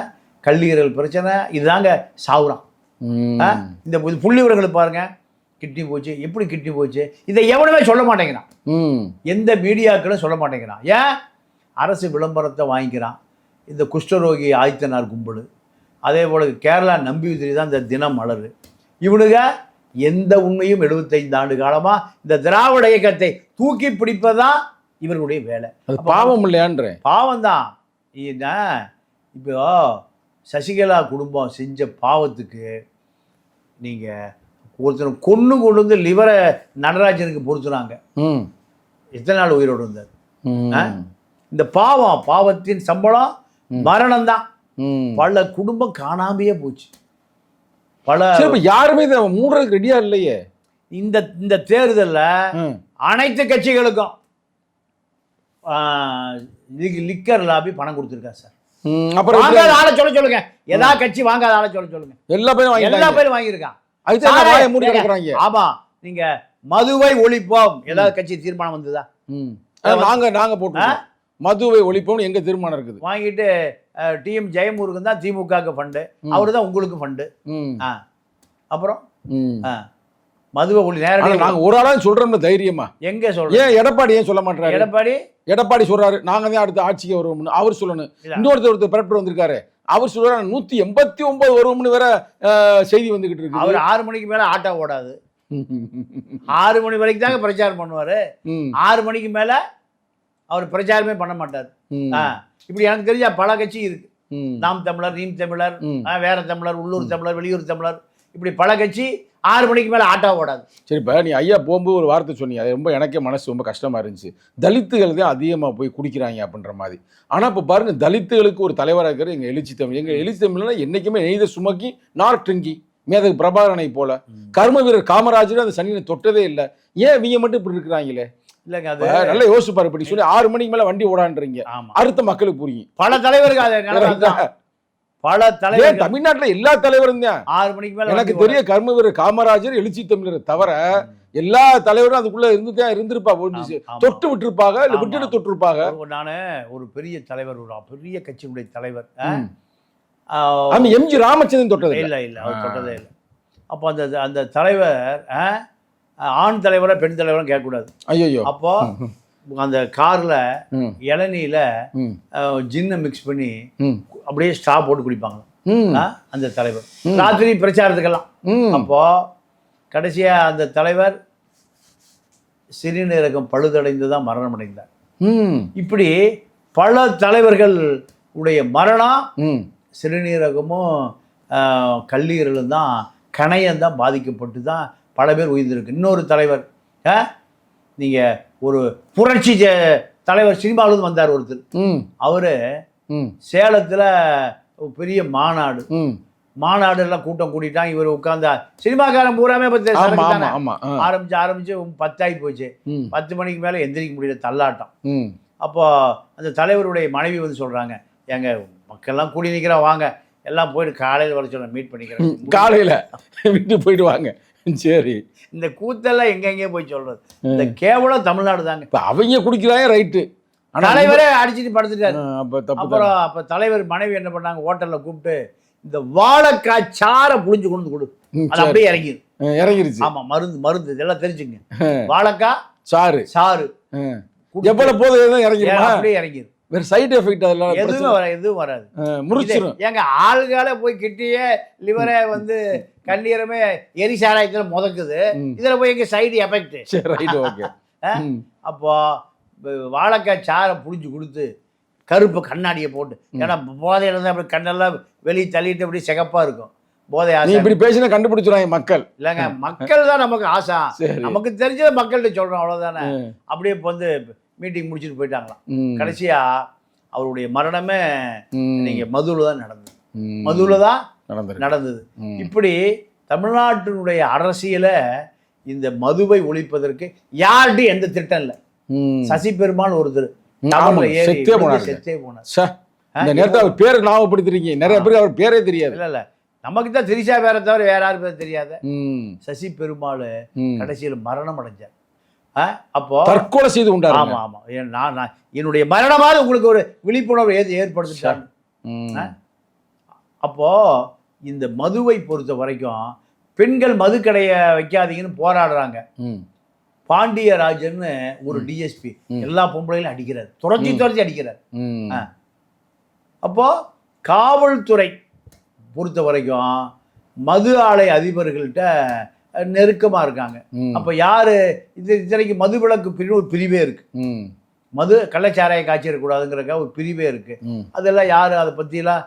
கல்லீரல் பிரச்சனை, இதுதாங்க சாவுறான். இந்த புள்ளி விவரங்களை பாருங்க, கிட்னி போச்சு, எப்படி கிட்னி போச்சு, இதை எவனுமே சொல்ல மாட்டேங்கிறான். எந்த மீடியாக்களும் சொல்ல மாட்டேங்கிறான். ஏன்? அரசு விளம்பரத்தை வாங்கிக்கிறான். இந்த குஷ்டரோகி ஆதித்தனார் கும்பல், அதே போல் கேரளா நம்பியுதிரி தான் இந்த தினம் மலர். இவனுங்க எந்த உண்மையும் 75 ஆண்டு காலமாக இந்த திராவிட இயக்கத்தை தூக்கி பிடிப்பதான் இவர்களுடைய வேலை. பாவம் இல்லையான்ற? பாவம் தான். இப்போ சசிகலா குடும்பம் செஞ்ச பாவத்துக்கு நீங்கள் ஒருத்தர் கொண்டு வந்து லிவரை நடராஜனுக்கு பொறுத்துனாங்க. எத்தனை நாள் உயிரோடு இருந்தார்? இந்த பாவத்தின் சம்பளம் மரணம் தான். பல குடும்பம் காணாமையே போச்சு. பல யாருமே இதை மூடுறதுக்கு ரெடியா இல்லையே. இந்த தேர்தலில் அனைத்து கட்சிகளுக்கும் லிக்கர் லாபி பணம் கொடுத்துருக்கா சார். அப்புறம் வாங்காத ஆளை சொல்லுங்க, ஏதாவது கட்சி வாங்காத ஆளை சொல்லுங்க. எல்லா பேரும் வாங்கியிருக்கான். ஆமா, நீங்க மதுவை ஒழிப்போம் ஏதாவது கட்சி தீர்மானம் வந்ததா? நாங்க போட்டு மதுவை ஒழிப்போம் எங்க தீர்மானம் இருக்குது. வாங்கிட்டு டிஎம் ஜெயமுருகன் தான் திமுகவுக்கு ஃபண்டு, அவரு தான் உங்களுக்கு ஃபண்டு. அப்புறம் மதுவை ஒளி நேரடியாக நாங்க ஒரு ஆளா சொல்றோம்ல தைரியமா. எங்க சொல்றோம்? ஏன் எடப்பாடி ஏன் சொல்ல மாட்டாரு? எடப்பாடி சொல்றாரு நாங்க தான் அடுத்த ஆட்சிக்கு வருவோம்னு. அவர் சொல்லணும். ஒருத்தர் பிறப்பு வந்திருக்காரு, அவர் சொல்றாரு 189 வருவோம்னு வேற செய்தி வந்துகிட்டு இருக்கு. அவர் 6 மணிக்கு மேல ஆட்டோ ஓடாது. 6 மணி வரைக்கும் தாங்க பிரச்சாரம் பண்ணுவாரு. 6 மணிக்கு மேல அவர் பிரச்சாரமே பண்ண மாட்டார். இப்படி எனக்கு தெரிஞ்ச பல கட்சி இருக்கு. நாம் தமிழர், நீம் தமிழர், வேற தமிழர், உள்ளூர் தமிழர், வெளியூர் தமிழர், இப்படி பல கட்சி 6 மணிக்கு மேலே ஆட்டோ ஓடாது. சரி, இப்போ நீ ஐயா போகும்போது ஒரு வார்த்தை சொன்னீங்க, அது ரொம்ப எனக்கே மனசு ரொம்ப கஷ்டமாக இருந்துச்சு. தலித்துகள் தான் அதிகமாக போய் குடிக்கிறாங்க அப்படின்ற மாதிரி. ஆனால் இப்போ பாருங்கள், தலித்துகளுக்கு ஒரு தலைவராக இருக்கிற எங்கள் எழுச்சி தமிழ். எங்கள் எழுச்சி தமிழ்னா என்றைக்குமே நெய்த சுமக்கி நார் ட்ரிங்கி மேதகு பிரபாகரனை போல கர்ம வீரர் காமராஜர் அந்த சனியை தொட்டதே இல்லை. ஏன் இவங்க மட்டும் இப்படி இருக்கிறாங்களே? இல்லைங்க, அது நல்லா யோசிப்பாரு. இப்படி சொல்லி 6 மணிக்கு மேலே வண்டி ஓடான்றீங்க, அடுத்த மக்களுக்கு புரியும். பல தலைவர்கள் பல தலைவர் தமிழ்நாட்டில் எல்லா தலைவரும் தான் 6 மணிக்கு மேல எனக்கு தெரிய கர்ம வீரர் காமராஜர், எழுச்சி தமிழரை தவிர எல்லா தலைவரும் அதுக்குள்ள இருந்திருப்பா. தொட்டு விட்டுருப்பாங்க, இல்ல விட்டுட்டு தொட்டிருப்பாங்க. நானு ஒரு பெரிய தலைவர், ஒரு பெரிய கட்சியுடைய தலைவர் எம்ஜி ராமச்சந்திரன் தொட்டது இல்ல அவர் தொட்டதே இல்லை. அப்போ அந்த தலைவர் ஆண் தலைவரை பெண் தலைவரும் கேட்கக்கூடாது. ஐயோ. அப்போ அந்த கார்ல இளநீல ஜின்னை மிக்ஸ் பண்ணி அப்படியே ஸ்ட்ரா போட்டு குடிப்பாங்க அந்த தலைவர், ராத்திரி பிரச்சாரத்துக்கெல்லாம். அப்போ கடைசியா அந்த தலைவர் சிறுநீரகம் பழுதடைந்து தான் மரணம் அடைந்தார். இப்படி பல தலைவர்கள் உடைய மரணம் சிறுநீரகமும் கல்லீரலும் தான், கணையம் தான் பாதிக்கப்பட்டு தான் பல பேர் உயிர்ந்திருக்கு. இன்னொரு தலைவர், நீங்க ஒரு புரட்சி தலைவர் சினிமாவிலிருந்து வந்தார் ஒருத்தர். அவரு சேலத்துல பெரிய மாநாடு எல்லாம் கூட்டம் கூட்டிட்டான். இவர் உட்கார்ந்தா சினிமாக்காரன் பூராமே ஆரம்பிச்சு 10 ஆகி போச்சு. 10 மணிக்கு மேல எந்திரிக்க முடியல, தள்ளாட்டம். அப்போ அந்த தலைவருடைய மனைவி வந்து சொல்றாங்க, எங்க மக்கள்லாம் கூடி நிற்கிறோம், வாங்க எல்லாம் போயிட்டு காலையில் வர சொல்ல மீட் பண்ணிக்கிறேன். காலையில விட்டு போயிட்டு வாங்க. சரி, இந்த கூத்தெல்லாம் எங்கெங்கே போய் சொல்றது? இந்த கேவலம் தமிழ்நாடு தாங்க. அவங்க குடிக்கிறாங்க, ரைட்டு. தலைவரே அடிச்சுட்டு படுத்துட்டாரு. அப்புறம் அப்ப தலைவர் மனைவி என்ன பண்ணாங்க, ஹோட்டல்ல கூப்பிட்டு இந்த வாழைக்காய் சாரை புளிஞ்சு கொண்டு கொடு, அது அப்படியே இறங்கிருச்சு. ஆமா, மருந்து இதெல்லாம் தெரிஞ்சுங்க. வாழைக்காய் சாறு எவ்வளவு போதும் இறங்கிடும், அப்படியே இறங்கிடும். வேற சைடு எஃபெக்ட் அதெல்லாம் எதுவும் வராது. முடிச்சிடும். எங்க ஆளுகால போய் கிட்டியே லிவரை வந்து கண்ணீரமே எரி சாராயத்துல முதக்குது, இதுல போய் எங்க சைடு எஃபெக்ட். அப்போ வாழைக்காய் சாரை புளிஞ்சு கொடுத்து கருப்பு கண்ணாடியை போட்டு, ஏன்னா போதையில இருந்தால் அப்படி கண்ணெல்லாம் வெளியே தள்ளிட்டு அப்படி சிகப்பா இருக்கும். போதை ஆசை. இப்படி பேசினா கண்டுபிடிச்சிடுவாங்க மக்கள். இல்லைங்க, மக்கள் தான் நமக்கு ஆசை. நமக்கு தெரிஞ்சதை மக்கள்கிட்ட சொல்றோம், அவ்வளவுதானே. அப்படியே இப்போ வந்து மீட்டிங் முடிச்சுட்டு போயிட்டாங்களாம். கடைசியா அவருடைய மரணமே நீங்க மதுவில் தான் நடந்தது. மதுவில் தான் நடந்தது. இப்படி தமிழ்நாட்டினுடைய அரசியல இந்த மதுவை ஒழிப்பதற்கு யார்கிட்டையும் எந்த திட்டம் இல்லை. சசி பெருமாள் ஒருத்தர் செத்தே போனார். இந்த நேரத்தை அவர் பேரை ஞாபகப்படுத்துறீங்க, நிறைய பேருக்கு அவர் பேரே தெரியாது. இல்ல நமக்கு தான் திரிஷா பேரை தவிர வேற யாரும் பேர் தெரியாத சசி பெருமாள் கடைசியில் மரணம் அடைஞ்சார். அப்போ தற்கொலை செய்து கொண்டார். ஆமா ஆமா, நான் என்னுடைய மரணமாவது உங்களுக்கு ஒரு விழிப்புணர்வு ஏற்படுத்திட்டாங்க. அப்போ இந்த மதுவை பொறுத்த வரைக்கும் பெண்கள் மது கடையை வைக்காதீங்கன்னு போராடுறாங்க. பாண்டியராஜன் ஒரு டிஎஸ்பி எல்லா பொம்பளைகளும் அடிக்கிறார், துரத்தி அடிக்கிறார். அப்போ காவல்துறை பொறுத்த வரைக்கும் மது ஆலை அதிபர்கள்ட்ட நெருக்கமா இருக்காங்க. அப்ப யாரு இத்தனைக்கு மது விலக்கு பிரிவு ஒரு பிரிவே இருக்கு. மது கள்ளச்சாராய காய்ச்சிடக்கூடாதுங்கிறக்க ஒரு பிரிவே இருக்கு. அதெல்லாம் யாரு அதை பத்தியெல்லாம்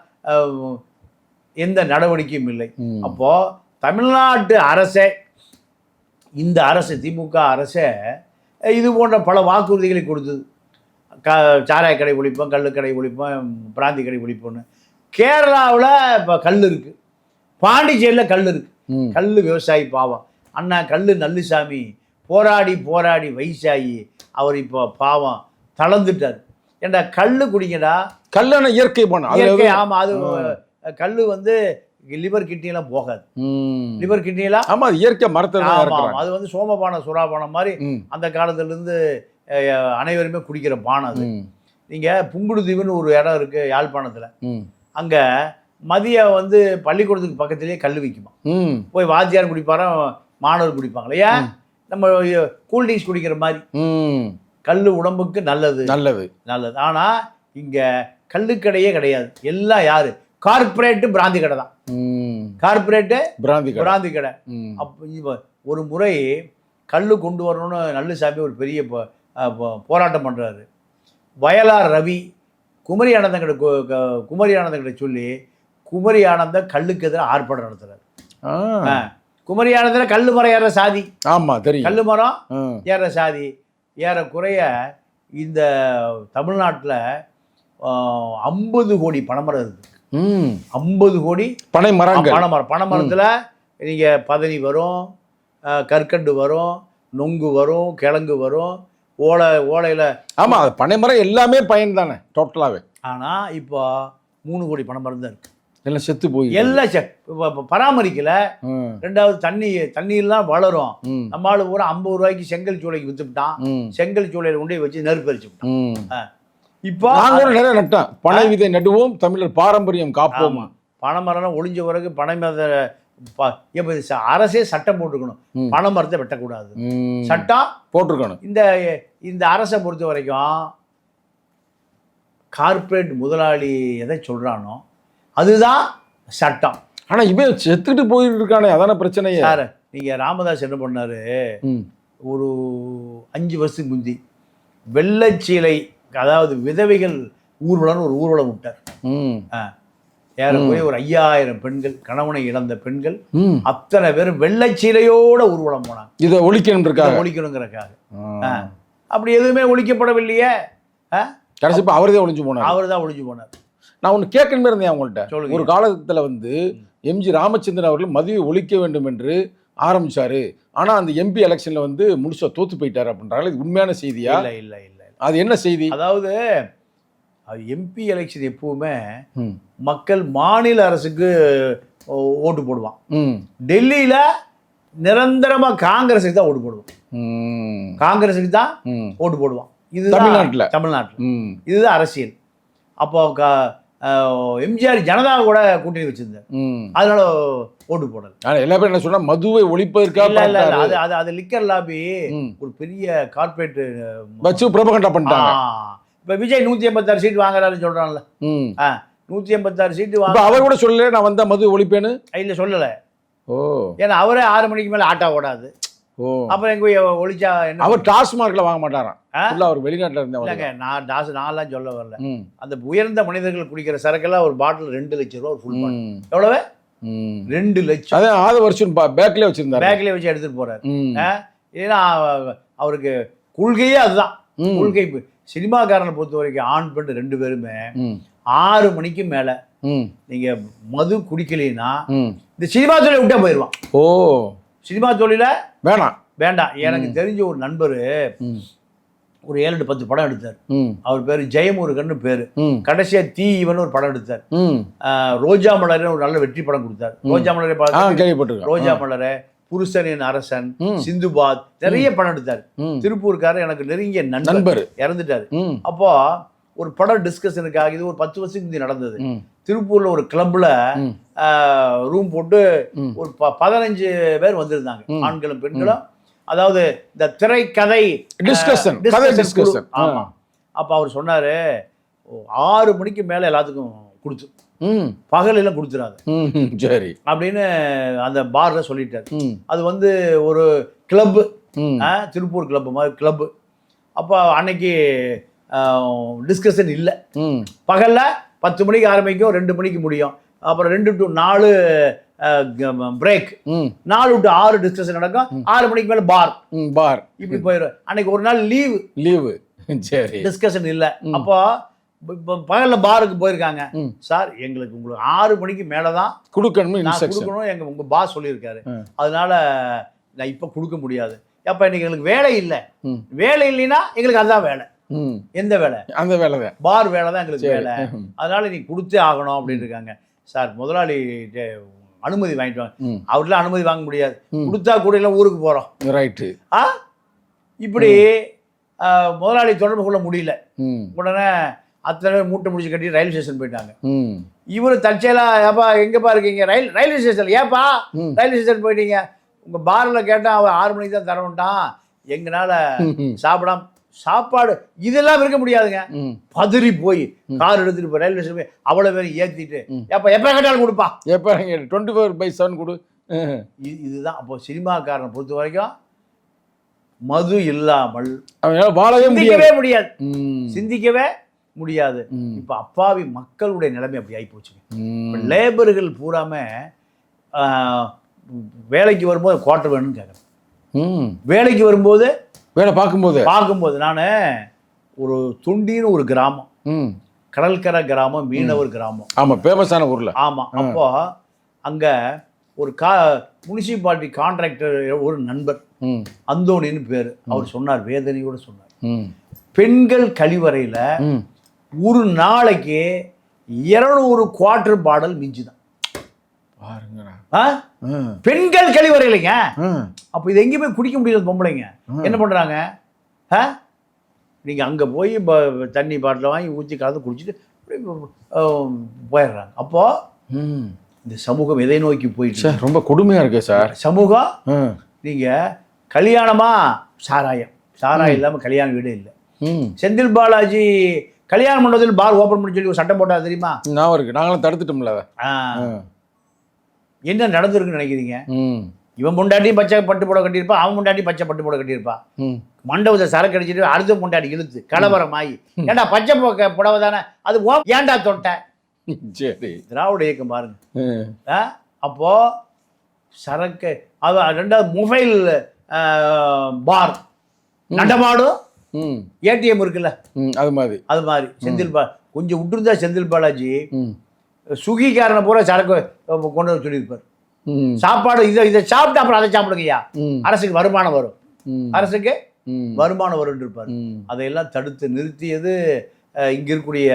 எந்த நடவடிக்கையும் இல்லை. அப்போ தமிழ்நாட்டு அரசே, இந்த அரசு திமுக அரசே இது போன்ற பல வாக்குறுதிகளை கொடுத்தது. சாராய கடை ஒழிப்போம், கள்ளுக்கடை ஒழிப்போம், பிராந்தி கடை ஒழிப்போம்னு. கேரளாவில் இப்போ கல் இருக்கு, பாண்டிச்சேரியில் கல் இருக்கு. கல் விவசாயி பாவம் அண்ணா கல் நல்லுசாமி போராடி போராடி வயசாகி அவர் இப்போ பாவம் தளர்ந்துட்டார். ஏண்டா கல் குடிங்கடா. கல்லான இயற்கை போன இயற்கை. ஆமாம், அது கல் வந்து லிவர் கிட்னியெல்லாம் போகாது. லிவர் கிட்னியெல்லாம் ஆமா இயற்கை மரத்தில். அது வந்து சோமபானம் சுறாபானம் மாதிரி அந்த காலத்துலேருந்து அனைவருமே குடிக்கிற பானம் அது. நீங்கள் புங்குடுதீவுன்னு ஒரு இடம் இருக்குது யாழ்ப்பாணத்தில். அங்கே மதியம் வந்து பள்ளிக்கூடத்துக்கு பக்கத்துலேயே கல் விற்குமா. போய் வாத்தியார் குடிப்பாரா, மாணவர் குடிப்பாங்களே. ஏன் நம்ம கூல்ட்ரிங்க்ஸ் குடிக்கிற மாதிரி. கல் உடம்புக்கு நல்லது நல்லது நல்லது. ஆனால் இங்கே கல்லுக்கடையே கிடையாது. எல்லாம் யாரு? கார்பரேட்டு பிராந்தி கடை தான். கார்பரேட்டு பிராந்தி கடை. அப்போ ஒரு முறை கல் கொண்டு வரணும்னு நல்லுசாமி ஒரு பெரிய போராட்டம் பண்ணுறாரு. வயலார் ரவி குமரி ஆனந்தங்கிட்ட சொல்லி குமரி ஆனந்தம் கல்லுக்கு எதிராக ஆர்ப்பாட்டம் நடத்துறாரு. குமரி ஆனந்தில் கல் மரம் ஏற சாதி. ஆமாம் தெரியும். கல் மரம் ஏற சாதி. ஏறக்குறைய இந்த தமிழ்நாட்டில் 50 கோடி பனைமரம் இருக்குது. 50 கோடி பனைமரத்தில் நீங்கள் பதனி வரும், கற்கண்டு வரும், நொங்கு வரும், கிழங்கு வரும், ஓலையில். ஆமாம், அது பனைமரம் எல்லாமே பயன் தானே டோட்டலாகவே. ஆனால் இப்போ 3 கோடி பனைமரம் தான் இருக்குது. எல்லாம் செத்து போய் எல்லாம் பராமரிக்கல. ரெண்டாவது தண்ணீர்லாம் வளரும். நம்மளால பூரா 50 ரூபாய்க்கு செங்கல் சூளைக்கு வித்துட்டான். செங்கல் சூளையில கொண்டு வச்சு நெருப்பு வச்சு விட்டான். இப்போ நிறைய நட்டோம். பனை விதை நடுவோம், தமிழர் பாரம்பரியம் காப்போம். பனைமரம் ஒளிஞ்ச பிறகு அரசே சட்டம் போட்டுக்கணும், பனைமரத்தை வெட்டக்கூடாது. சட்டம் போட்டிருக்கணும். இந்த அரசை பொறுத்த வரைக்கும் கார்பரேட் முதலாளி எதை சொல்றானோ அதுதான் சட்டம். ஆனா இவன் செத்துட்டு போயிட்டு இருக்கானே, அதான பிரச்சனையே. சார் நீங்க ராமதாஸ் என்ன பண்ணாரு, ஒரு 5 வருஷத்துக்கு முந்தி வெள்ளச்சீலை, அதாவது விதவைகள் ஊர்வலம்னு ஒரு ஊர்வலம் விட்டார். போய் ஒரு 5000 பெண்கள், கணவனை இழந்த பெண்கள் அத்தனை பேரும் வெள்ளச்சீலையோட ஊர்வலம் போனாங்க. இதை ஒழிக்கணுங்கிறக்காக. அப்படி எதுவுமே ஒழிக்கப்படவில்லையே. கடைசி அவர்தான் ஒழிஞ்சு போனார். நான் ஒன்று கேட்கணுமே இருந்தேன் அவங்கள்ட்ட. ஒரு காலத்தில் வந்து எம்ஜி ராமச்சந்திரன் அவர்கள் மதுவை ஒழிக்க வேண்டும் என்று ஆரம்பிச்சாரு. ஆனால் அந்த எம்பி எலெக்ஷன்ல வந்து முழுசா தோத்து போயிட்டாரு அப்படின்றாங்க. இது உண்மையான செய்தியா? இல்லை. அது என்ன செய்தி? அதாவது எம்பி எலெக்ஷன் எப்பவுமே மக்கள் மாநில அரசுக்கு ஓட்டு போடுவான். டெல்லியில நிரந்தரமா காங்கிரஸுக்கு தான் ஓட்டு போடுவான். காங்கிரஸுக்கு தான் ஓட்டு போடுவான். இது தமிழ்நாட்டில் இதுதான் அரசியல். அப்போ எம்ஜிஆர் ஜனதா கூட கூட்டணி வச்சிருந்தார், அதனால ஓட்டு போடல. எல்லா பேரும் என்ன சொன்னா மதுவை ஒழிப்பதற்காக அது லிக்கர் லாபி ஒரு பெரிய கார்பரேட் வச்சு ப்ரோபகண்டா பண்ணிட்டாங்க. இப்ப விஜய் 186 சீட் வாங்குறாருன்னு சொல்றான்ல. 186 சீட்டு வாங்க அவர் கூட சொல்லல நான் வந்தா மது ஒழிப்பேன்னு. இல்ல சொல்லல. ஏன்னா அவரே 6 மணிக்கு மேல ஆட்டோ ஓடாது. அப்புறம் எங்க ஒழிச்சா என்ன? அவர் டாஸ்மார்க்ல வாங்க மாட்டாராம். அவர் வெளிநாட்டுல இருந்தவங்க. நான்லாம் சொல்ல வரல. அந்த உயர்ந்த மனிதர்கள் குடிக்கிற சரக்கெல்லாம் ஒரு பாட்டில் 2 லட்சம் ரூபா ஃபுல் பாட்டில். எவ்வளவு? 2 லட்சம். அதான் 6 வருஷம் பேக்ல வச்சிருந்தாரு. பேக்ல வச்சு எடுத்துட்டு போறாரு. ஏன்னா அவருக்கு கொள்கையே அதுதான். கொள்கை. சினிமாக்காரனை பொறுத்த வரைக்கும் ஆண் பெண் 2 பேருமே 6 மணிக்கு மேல நீங்க மது குடிக்கலைன்னா இந்த சினிமா தொழிலை விட்டா போயிடுவான். சினிமா தொழில வேண்டாம். எனக்கு தெரிஞ்ச ஒரு நண்பர் ஒரு 7-10 படம் எடுத்தார். அவர் பேரு ஜெயமுருகன் பேரு. கடைசியா தீவன் ஒரு படம் எடுத்தார். ரோஜா மலர் ஒரு நல்ல வெற்றி படம் கொடுத்தார். ரோஜா மலரை ரோஜா மலரை, புருஷனின் அரசன், சிந்துபாத், நிறைய படம் எடுத்தார். திருப்பூர்காரர் எனக்கு நெருங்கிய நண்பர் இறந்துட்டாரு. அப்போ ஒரு படம் டிஸ்கஷனுக்காக, இது ஒரு 10 வருஷத்துக்கு முந்தைய நடந்தது. திருப்பூர்ல ஒரு கிளப்ல ரூம் போட்டு ஒரு 15 பேர் வந்திருந்தாங்க, ஆண்களும் பெண்களும். அதாவது இந்த திரைக்கதை டிஸ்கஷன். ஆமா. அப்ப அவர் சொன்னாரு 6 மணிக்கு மேல எல்லாத்துக்கும் கொடுத்து, பகல் எல்லாம் கொடுத்துறாது சரி அப்படின்னு அந்த பார்ல சொல்லிட்டாரு. அது வந்து ஒரு கிளப், திருப்பூர் கிளப் மாதிரி கிளப். அப்போ அன்னைக்கு டிஸ்கஷன் இல்லை. பகல்ல 10 மணிக்கு ஆரம்பிக்கும், 2 மணிக்கு முடியும். அப்புறம் 2 to 4 பிரேக், 4 to 6 டிஸ்கஷன் நடக்கும். 6 மணிக்கு மேல பார் இப்படி போயிடும். அன்னைக்கு ஒரு நாள் லீவு. சரி. டிஸ்கஷன் இல்லை. அப்போ இப்போ பகலில் பாருக்கு போயிருக்காங்க. சார் எங்களுக்கு உங்களுக்கு 6 மணிக்கு மேலே தான் கொடுக்கணும், உங்கள் பாஸ் சொல்லியிருக்காரு, அதனால நான் இப்போ கொடுக்க முடியாது. அப்போ இன்னைக்கு எங்களுக்கு வேலை இல்லை, வேலை இல்லைன்னா எங்களுக்கு அதுதான் வேலை. எந்த வேலை? அந்த வேலை தான், பார் வேலை தான் எங்களுக்கு வேலை. அதனால நீங்க கொடுத்தே ஆகணும் அப்படின்னு இருக்காங்க. சார் முதலாளி அனுமதி வாங்கிட்டு வாங்க. அவர்லாம் அனுமதி வாங்க முடியாது, கொடுத்தா கூட இல்லை ஊருக்கு போகிறோம். ரைட்டு. இப்படி முதலாளி தொடர்பு கொள்ள முடியல. உடனே அத்தனை பேர் மூட்டை முடிச்சு கட்டி ரயில்வே ஸ்டேஷன் போயிட்டாங்க. இவரு தற்செயலா, ஏப்பா எங்கப்பா இருக்கீங்க? Railway station. ஏப்பா ரயில்வே ஸ்டேஷன் போயிட்டீங்க? உங்க பார்ல கேட்டா அவன் 6 மணிக்கு தான் தரவுன்ட்டான், எங்கனால சாப்பிடாம சாப்பாடு இதெல்லாம் இருக்க முடியாதுங்க. பதறி போய் கார் எடுத்துட்டு போய் ரயில்வே ஸ்டேஷன் போய் அவ்வளவு பேரும் ஏற்றிட்டு, எப்போ கேட்டாலும் கொடுப்பா, எப்போ 24/7 கொடு. இதுதான் அப்போ சினிமாக்காரனை பொறுத்த வரைக்கும் மது இல்லாமல் வாழவே முடியாது, சிந்திக்கவே முடியாது. இப்ப அப்பாவி மக்களுடைய நிலைமை அப்படி ஆகி போச்சுங்க. லேபர்கள் பூராம வேலைக்கு வரும்போது குவார்டர் வேணும்னு கேட்குறேன். வேலைக்கு வரும்போது வேலை பார்க்கும்போது நான் ஒரு தொண்டின்னு ஒரு கிராமம், கடற்கரை கிராமம், மீனவர் கிராமம். ஆமாம், ஃபேமஸான ஊரில். ஆமாம். அப்போ அங்கே ஒரு முனிசிபாலிட்டி கான்ட்ராக்டர் ஒரு நண்பர் அந்தோனின்னு பேர், அவர் சொன்னார், வேதனையோடு சொன்னார், பெண்கள் கழிவறையில் ஒரு நாளைக்கு 200 குவார்டர் பாட்டில் மிஞ்சுதான். பெண்கள் கழிவறை இல்லைங்க. அப்ப இது எங்கேயுமே குடிக்க முடியாது பொம்பளைங்க. என்ன பண்றாங்க? நீங்க அங்க போய் தண்ணி பாட்டில் வாங்கி ஊற்றி கலந்து குடிச்சிட்டு போயிடுறாங்க. அப்போ இந்த சமூகம் எதை நோக்கி போயிடுச்சு? ரொம்ப கொடுமையா இருக்கு சார் சமூகம். நீங்க கல்யாணமா சாராயம் இல்லாம கல்யாண வீடு இல்லை. செந்தில் பாலாஜி கல்யாண மண்டபத்தில் பார் ஓபன் பண்ணி சொல்லி ஒரு சட்டம் போட்டா தெரியுமா? நான் இருக்கு, நாங்களும் தடுத்துட்டோம்ல. என்ன நடந்திருக்குன்னு நினைக்கிறீங்க? இவன் முண்டாட்டியும் பச்சை பட்டு போட கட்டியிருப்பா, அவன் முண்டாட்டியும் பச்சை பட்டு போட கட்டியிருப்பா. மண்டபத்தை சரக்கு அடிச்சுட்டு அடுத்த முண்டாட்டி இழுத்து கலவரம் ஆகி, ஏன்டா பச்சை புடவை தானே அது ஏன்டா தொட்ட? சரி, திராவிட இயக்கம் பாருங்க. அப்போ சரக்கு ரெண்டாவது மொபைல் பார் நடமாடும், ஏடிஎம் இருக்குல்ல, அது மாதிரி செந்தில் கொஞ்சம் விட்டுருந்தா செந்தில் பாலாஜி சுகிக்காரனை பூரா சரக்கு கொண்டு வர சொல்லியிருப்பார். சாப்பாடு இதை சாப்பிட்டு அப்புறம் அதை சாப்பிடுங்கய்யா, அரசுக்கு வருமானம் வரும், அரசுக்கு வருமானம் வரும் இருப்பார். அதையெல்லாம் தடுத்து நிறுத்தியது இங்க இருக்கக்கூடிய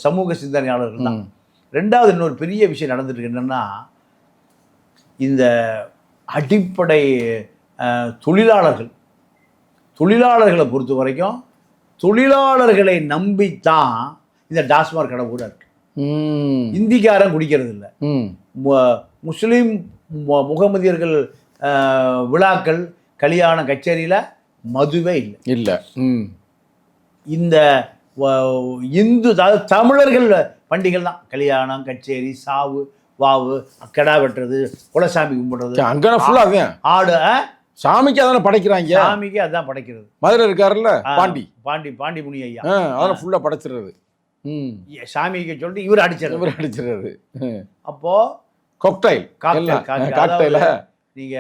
சமூக சிந்தனையாளர்கள் தான். ரெண்டாவது இன்னொரு பெரிய விஷயம் நடந்துட்டு இருக்கு. என்னன்னா, இந்த அடிப்படை தொழிலாளர்களை பொறுத்த வரைக்கும் தொழிலாளர்களை நம்பித்தான் இந்த டாஸ்மாக் கடை கூட இருக்கு. இந்திக்காரன் குடிக்கிறது இல்லை, முஸ்லீம் முகமதியர்கள் விழாக்கள் கல்யாண கச்சேரியில மதுவே இல்லை. இந்த இந்து தமிழர்கள் பண்டிகைகள் தான் கல்யாணம், கச்சேரி, சாவு, வாவு, கடா வெட்டுறது, குலசாமி கும்பிடுறது, ஆடு சாமிக்கு அதான் படைக்கிறாங்க. சாமிக்கு அதான் படைக்கிறது. மதுரை இருக்காருல்ல பாண்டி முனி ஐயா, அதெல்லாம் ஃபுல்லா படைச்சிடுறது. சாமிக்கு சொல்லிட்டு இவர் அடிச்சிடுறது. அப்போ காக்டைல் நீங்க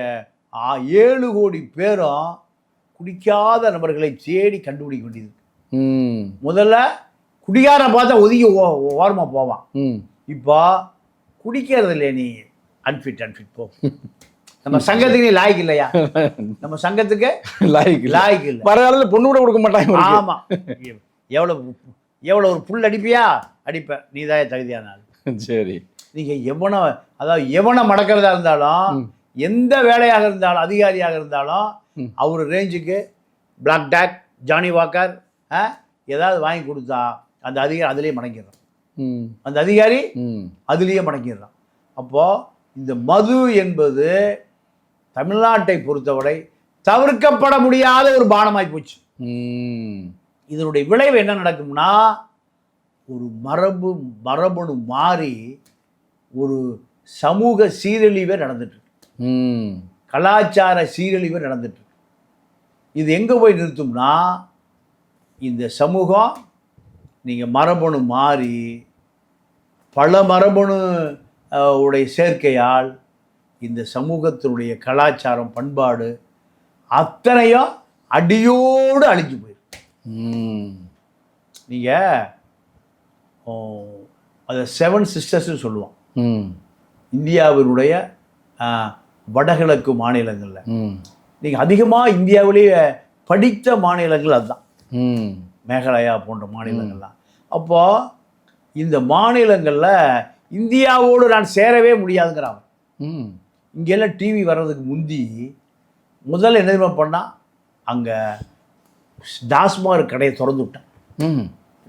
7 கோடி பேரும் குடிக்காத நபர்களை தேடி கண்டுபிடிக்க வேண்டியது. முதல்ல குடிகார பார்த்தா ஒதுங்கி ஓரமா போவான். இப்போ குடிக்கிறது இல்லையா, நீ அன்ஃபிட் போ, நம்ம சங்கத்துக்கு நீ லாய்க்கு இல்லையா, நம்ம சங்கத்துக்கு லாய்க்கு இல்லை, வர பொண்ணு கூட கொடுக்க மாட்டாங்க. ஆமா, எவ்வளோ ஒரு புல் அடிப்பியா அடிப்ப, நீ தான் தகுதியான ஆள். சரி, நீங்க எவனை மடக்கிறதா இருந்தாலும், எந்த வேலையாக இருந்தாலும், அதிகாரியாக இருந்தாலும், அவர் ரேஞ்சுக்கு பிளாக் டாக், ஜானி வாக்கர் ஏதாவது வாங்கி கொடுத்தா அந்த அதிகாரி அதுலேயே மடங்கிடுறான். அப்போ இந்த மது என்பது தமிழ்நாட்டை பொறுத்தவரை தவிர்க்கப்பட முடியாத ஒரு பானமாய் போச்சு. இதனுடைய விளைவு என்ன நடக்கும்னா, ஒரு மரபணு மாறி ஒரு சமூக சீரழிவே நடந்துட்டு இருக்கு, கலாச்சார சீரழிவே நடந்துட்டு இருக்கு. இது எங்க போய் நிறுத்தும்னா, இந்த சமூகம் நீங்க மரபணு மாறி பல மரபணு உடைய சேர்க்கையால் இந்த சமூகத்தினுடைய கலாச்சாரம், பண்பாடு அத்தனையும் அடியோடு அழிஞ்சு போயிருக்கு. நீங்கள் அதை 7 சிஸ்டர்ஸ்னு சொல்லுவோம். இந்தியாவினுடைய வடகிழக்கு மாநிலங்களில் நீங்கள் அதிகமாக இந்தியாவிலேயே படித்த மாநிலங்கள் அதுதான், மேகாலயா போன்ற மாநிலங்கள்லாம். அப்போது இந்த மாநிலங்களில் இந்தியாவோடு நான் சேரவே முடியாதுங்கிறாங்க. இங்கெல்லாம் டிவி வர்றதுக்கு முந்தி முதல்ல என்ன தெரியுமா பண்ணால், அங்கே டாஸ்மார்க் கடையை திறந்து விட்டேன்.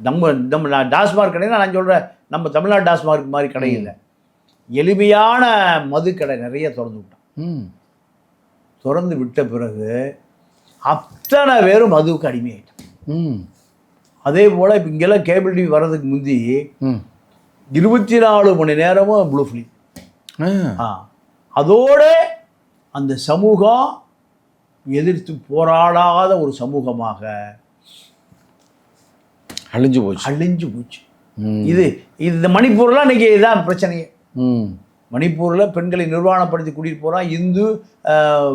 நம்ம டாஸ்மார்க் கடைன்னா நான் சொல்கிறேன், நம்ம தமிழ்நாடு டாஸ்மார்க் மாதிரி கடை இல்லை, எளிமையான மது கடை நிறைய திறந்து விட்டான். திறந்து விட்ட பிறகு அத்தனை பேரும் மதுவுக்கு அடிமையாயிட்டான். அதே போல் இப்போ இங்கெல்லாம் கேபிள் டிவி வர்றதுக்கு முந்தி 24 மணி நேரமும் ப்ளூ ஃபிலிம். அதோட அந்த சமூகம் எதிர்த்து போராடாத ஒரு சமூகமாக அழிஞ்சு போச்சு. இது இந்த மணிப்பூர்லாம் இன்னைக்கு இதுதான் பிரச்சனையே. மணிப்பூரில் பெண்களை நிர்வாணப்படுத்தி கூட்டிகிட்டு போகிறான், இந்து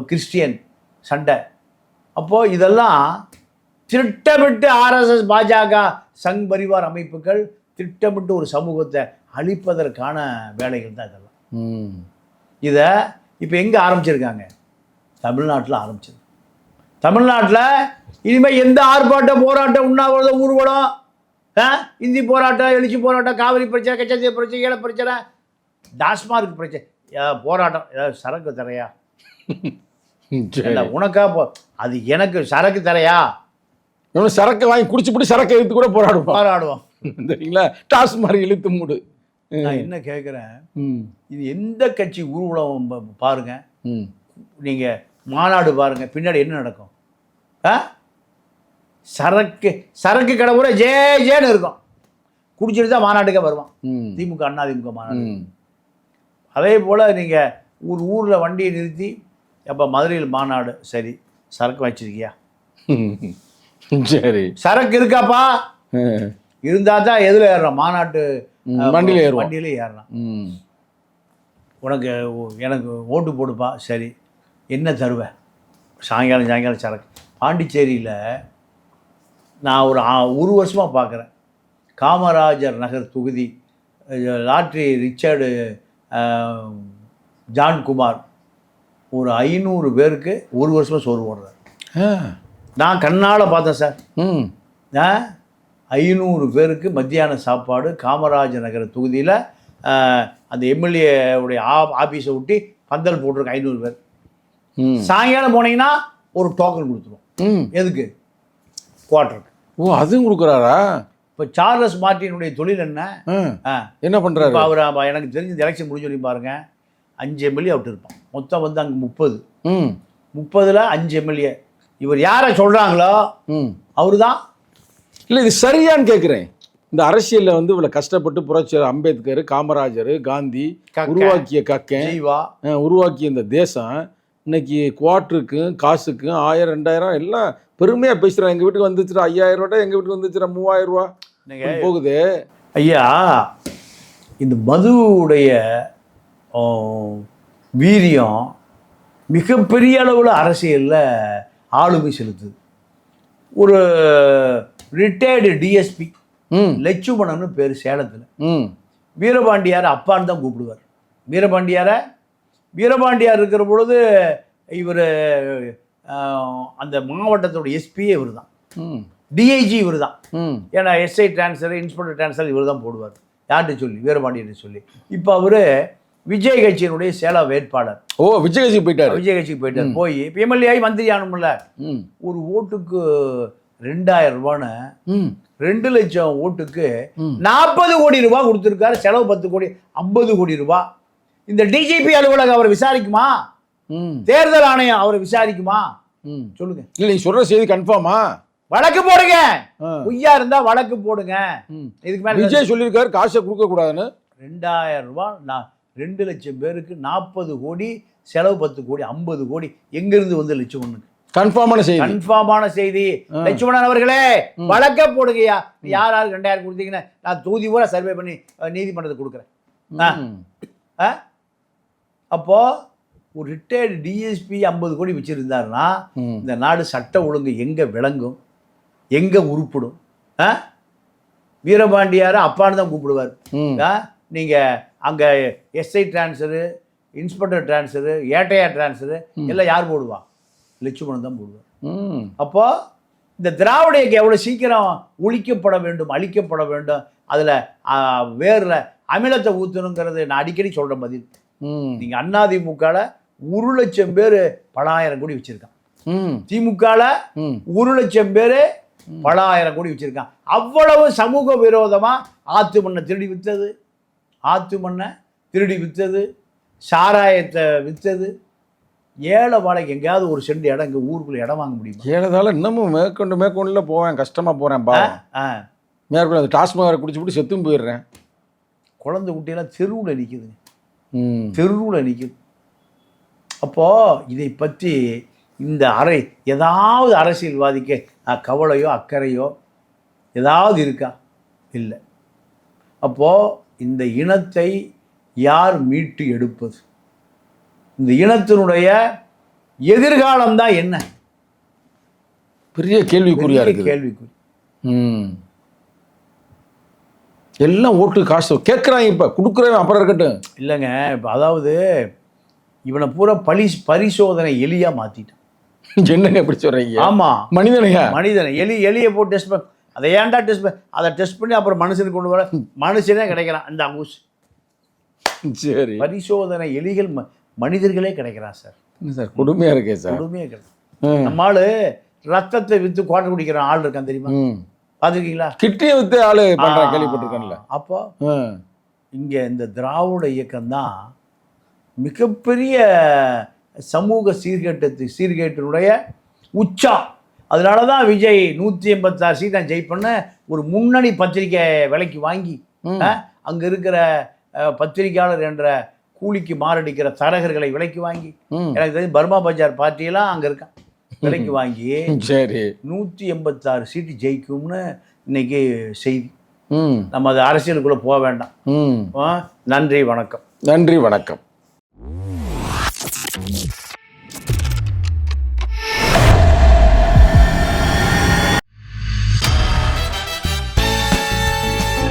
கிறிஸ்டியன் சண்டை. அப்போது இதெல்லாம் திட்டமிட்டு RSS, பாஜக, சங் பரிவார் அமைப்புகள் திட்டமிட்டு ஒரு சமூகத்தை அழிப்பதற்கான வேலைகள் தான் இதெல்லாம். இதை இப்போ எங்கே ஆரம்பிச்சிருக்காங்க? தமிழ்நாட்டில் ஆரம்பிச்சிருக்கு. தமிழ்நாட்டில் இனிமேல் எந்த ஆர்ப்பாட்டம், போராட்டம், உண்ணாவிரதம், ஊர்வலம், இந்தி போராட்டம், எழுச்சி போராட்டம், காவிரி பிரச்சனை, கச்சத்தீவு பிரச்சனை, ஏழை பிரச்சனை, டாஸ்மார்க் பிரச்சனை, போராட்டம், ஏதாவது சரக்கு தரையா? உனக்கா அது எனக்கு சரக்கு தரையா? சரக்கு வாங்கி குடிச்சுட்டு சரக்கு எடுத்து கூட போராடுவோம் சரிங்களா? டாஸ்மார்க் இழுத்து மூடு. நான் என்ன கேட்குறேன், இது எந்த கட்சி ஊர்வலம் பாருங்க, நீங்கள் மாநாடு பாருங்க, பின்னாடி என்ன நடக்கும்? சரக்கு கடை கூட ஜேன்னு இருக்கும். குடிச்சிட்டு தான் மாநாட்டுக்கே வருவான். திமுக, அண்ணா திமுக மாநாடு. அதே போல் நீங்கள் ஊரில் வண்டியை நிறுத்தி, அப்போ மதுரையில் மாநாடு, சரி சரக்கு வச்சிருக்கியா? சரி, சரக்கு இருக்காப்பா? இருந்தால் தான் எதில் ஏறுறான்? மாநாட்டு வண்டியிலே ஏறலாம். எனக்கு ஓட்டு போடுப்பா, சரி என்ன தருவேன்? சாயங்காலம் சரக்கு. பாண்டிச்சேரியில் நான் ஒரு வருஷமாக பார்க்குறேன், காமராஜர் நகர் தொகுதி லாட்ரி ரிச்சர்டு ஜான்குமார் ஒரு 500 பேருக்கு ஒரு வருஷமாக சோறு போடுறார். நான் கண்ணால் பார்த்தேன் சார். 500 பேருக்கு மத்தியான சாப்பாடு காமராஜர் நகர தொகுதியில் அந்த எம்எல்ஏ உடைய ஆஃபீஸை விட்டு பந்தல் போட்டிருக்கு. 500 பேர். சாயங்காலம் போனீங்கன்னா ஒரு டோக்கன் கொடுத்துருவோம். எதுக்கு? குவார்ட்டருக்கு. ஓ, அதுவும் கொடுக்குறாரா? இப்போ சார்லஸ் மார்ட்டினுடைய தொழில் என்ன பண்ணுறாரு? இப்போ அவர் எனக்கு தெரிஞ்ச எலெக்ஷன் முடிஞ்சு சொல்லி பாருங்க, 5 எம்எல்ஏ அவுட் இருப்பான். மொத்தம் வந்து அங்கே 30. 5 எம்எல்ஏ. இவர் யாரை சொல்கிறாங்களோ அவரு தான். இல்லை, இது சரியான்னு கேட்குறேன். இந்த அரசியலில் வந்து இவ்வளோ கஷ்டப்பட்டு புரட்சியாளர் அம்பேத்கர், காமராஜர், காந்தி உருவாக்கிய உருவாக்கிய இந்த தேசம் இன்னைக்கு குவார்ட்டருக்கும் காசுக்கும் 1000 2000 எல்லாம் பெருமையாக பேசுகிறான். எங்கள் வீட்டுக்கு வந்துச்சுடா 5000 ரூபா, எங்கள் வீட்டுக்கு வந்துச்சுடா 3000 ரூபா போகுது. ஐயா, இந்த மதுவுடைய வீரியம் மிகப்பெரிய அளவில் அரசியலில் ஆளுமை செலுத்துது. ஒரு ரிட்டையர்டு டிஎஸ்பி லட்சுமணன்னு பேர், சேலத்தில். வீரபாண்டியார் அப்பான்னு தான் கூப்பிடுவார். வீரபாண்டியார் இருக்கிற பொழுது இவர் அந்த மாவட்டத்தோட எஸ்பியே இவர் தான், டிஐஜி இவர் தான். ஏன்னா எஸ்ஐ டிரான்ஸ்ஃபர், இன்ஸ்பெக்டர் டிரான்ஸ்ஃபர் இவர் தான் போடுவார். யார்கிட்ட சொல்லி? வீரபாண்டியர்கிட்ட சொல்லி. இப்போ அவர் விஜய் கட்சியினுடைய சேலம் வேட்பாளர். விஜய் கட்சிக்கு போயிட்டார். போய் இப்போ எம்எல்ஏ ஆகி மந்திரி ஆகணும்ல. ஒரு ஓட்டுக்கு 2000 ரூபான்னு 2 லட்சம் ஓட்டுக்கு 40 கோடி ரூபாய் கொடுத்துருக்காரு. செலவு 10 கோடி, 50 கோடி ரூபாய். இந்த டிஜிபி அலுவலகம் அவரை விசாரிக்குமா? தேர்தல் ஆணையம் அவரை விசாரிக்குமா? சொல்லுங்க. இல்லை, நீ சொல்ற செய்தி கன்ஃபார்மா? வழக்கு போடுங்க. பொய்யா இருந்தா வழக்கு போடுங்க. இதுக்கு மேல விஜய் சொல்லியிருக்காரு காசை கொடுக்க கூடாதுன்னு. 2000 ரூபாய், 2 லட்சம் பேருக்கு 40 கோடி, செலவு 10 கோடி, 50 கோடி. எங்கிருந்து வந்து லட்சுமணனுக்கு? கன்ஃபார்மான செய்தி. லட்சுமணன் அவர்களே, வழக்க போடுங்கய்யா. யாராருக்கு 2000 கொடுத்தீங்கன்னா நான் தொகுதி பூரா சர்வே பண்ணி நீதிமன்றத்துக்கு கொடுக்குறேன். அப்போ ஒரு ரிட்டையர்டு டிஎஸ்பி 50 கோடி வச்சிருந்தாருன்னா இந்த நாடு சட்ட ஒழுங்கு எங்க விளங்கும்? எங்கே உருப்பிடும்? வீரபாண்டியார் அப்பான்னு தான் கூப்பிடுவார். நீங்கள் அங்கே எஸ்ஐ டிரான்ஸ்ஃபரு, இன்ஸ்பெக்டர் டிரான்ஸ்ஃபரு, ஏட்டையார் டிரான்ஸ்ஃபரு எல்லாம் யார் போடுவா? லட்சுமணன் தான் போடுவார். அப்போ இந்த திராவிட இயக்கம் எவ்வளோ சீக்கிரம் ஒழிக்கப்பட வேண்டும், அழிக்கப்பட வேண்டும், அதில் வேரில் அமிலத்தை ஊற்றணுங்கிறது நான் அடிக்கடி சொல்கிற பதில். நீங்கள் அதிமுகவில் 1,00,000 பேர் பல ஆயிரம் கோடி வச்சுருக்கான். திமுகவில் 1,00,000 பேர் பல ஆயிரம் கோடி வச்சுருக்கான். அவ்வளவு சமூக விரோதமாக ஆத்து மண்ணை திருடி விற்றது, சாராயத்தை விற்றது. ஏழை வாழைக்கு எங்கேயாவது ஒரு செண்டு இடம் இங்கே ஊருக்குள்ளே இடம் வாங்க முடியுமா? ஏழைதால இன்னமும் மேற்கொண்டு போவேன், கஷ்டமாக போகிறேன். மேற்கொண்டு அந்த டாஸ்மாக் குடிச்சு விட்டு செத்தும் போயிடுறேன். குழந்தை குட்டியெல்லாம் தெருவில் நிற்குது. அப்போது இதை பற்றி இந்த ஏதாவது அரசியல்வாதிக்கு கவலையோ அக்கறையோ ஏதாவது இருக்கா? இல்லை. அப்போது இந்த இனத்தை யார் மீட்டு எடுப்பது? இந்த இனத்தினுடைய எதிர்காலம்தான் என்ன? பெரிய கேள்விக்குறியா இருக்கு. கேள்விக்குறி. எல்லாம் ஓட்டு காசு கேட்குறாங்க. இப்போ கொடுக்குறவன் அப்புறம் இருக்கட்டும். இல்லைங்க, இப்போ அதாவது இவனை பூரா பரிசோதனை எலியாக மாற்றிட்டான். என்னங்க எப்படி சொல்கிறீங்க? ஆமாம், மனிதனை எலியை போட்டு டெஸ்ட் பண்ண, அதை ஏன்டா டெஸ்ட் பண்ண, அதை டெஸ்ட் பண்ணி அப்புறம் மனுஷனுக்கு கொண்டு வர, மனுஷனே கிடைக்கிறான். இந்த அங்கூஸ் சரி, பரிசோதனை எலிகள் மனிதர்களே கிடைக்கிறான் சார். கொடுமையாக இருக்கே சார், கொடுமையாக கிடைக்கும். நம்மளால் ரத்தத்தை விற்று கோட்டை குடிக்கிற ஆள் இருக்கான் தெரியுமா? பார்த்துருக்கீங்களா? கிட்னியை விற்று ஆள் பண்ணுறான், கேள்விப்பட்டிருக்கேன்ல. அப்போ இங்கே இந்த திராவிட இயக்கம்தான் மிகப்பெரிய சமூக சீர்கேட்டினுடைய உச்சம். அதனால தான் விஜய் 186 சீட் நான் ஜெயிப்பண்ண ஒரு முன்னணி பத்திரிகை விலைக்கு வாங்கி அங்கே இருக்கிற பத்திரிகையாளர் என்ற கூலிக்கு மாரடிக்கிற தரகர்களை விலைக்கு வாங்கி, எனக்கு தெரிஞ்சு பர்மா பஜார் பார்ட்டியெல்லாம் அங்கே இருக்கான், விலைக்கு வாங்கி சரி 186 சீட்டு ஜெயிக்கும்னு இன்னைக்கு செய்தி. நம்ம அது அரசியலுக்குள்ளே போக வேண்டாம். நன்றி, வணக்கம். நன்றி, வணக்கம்.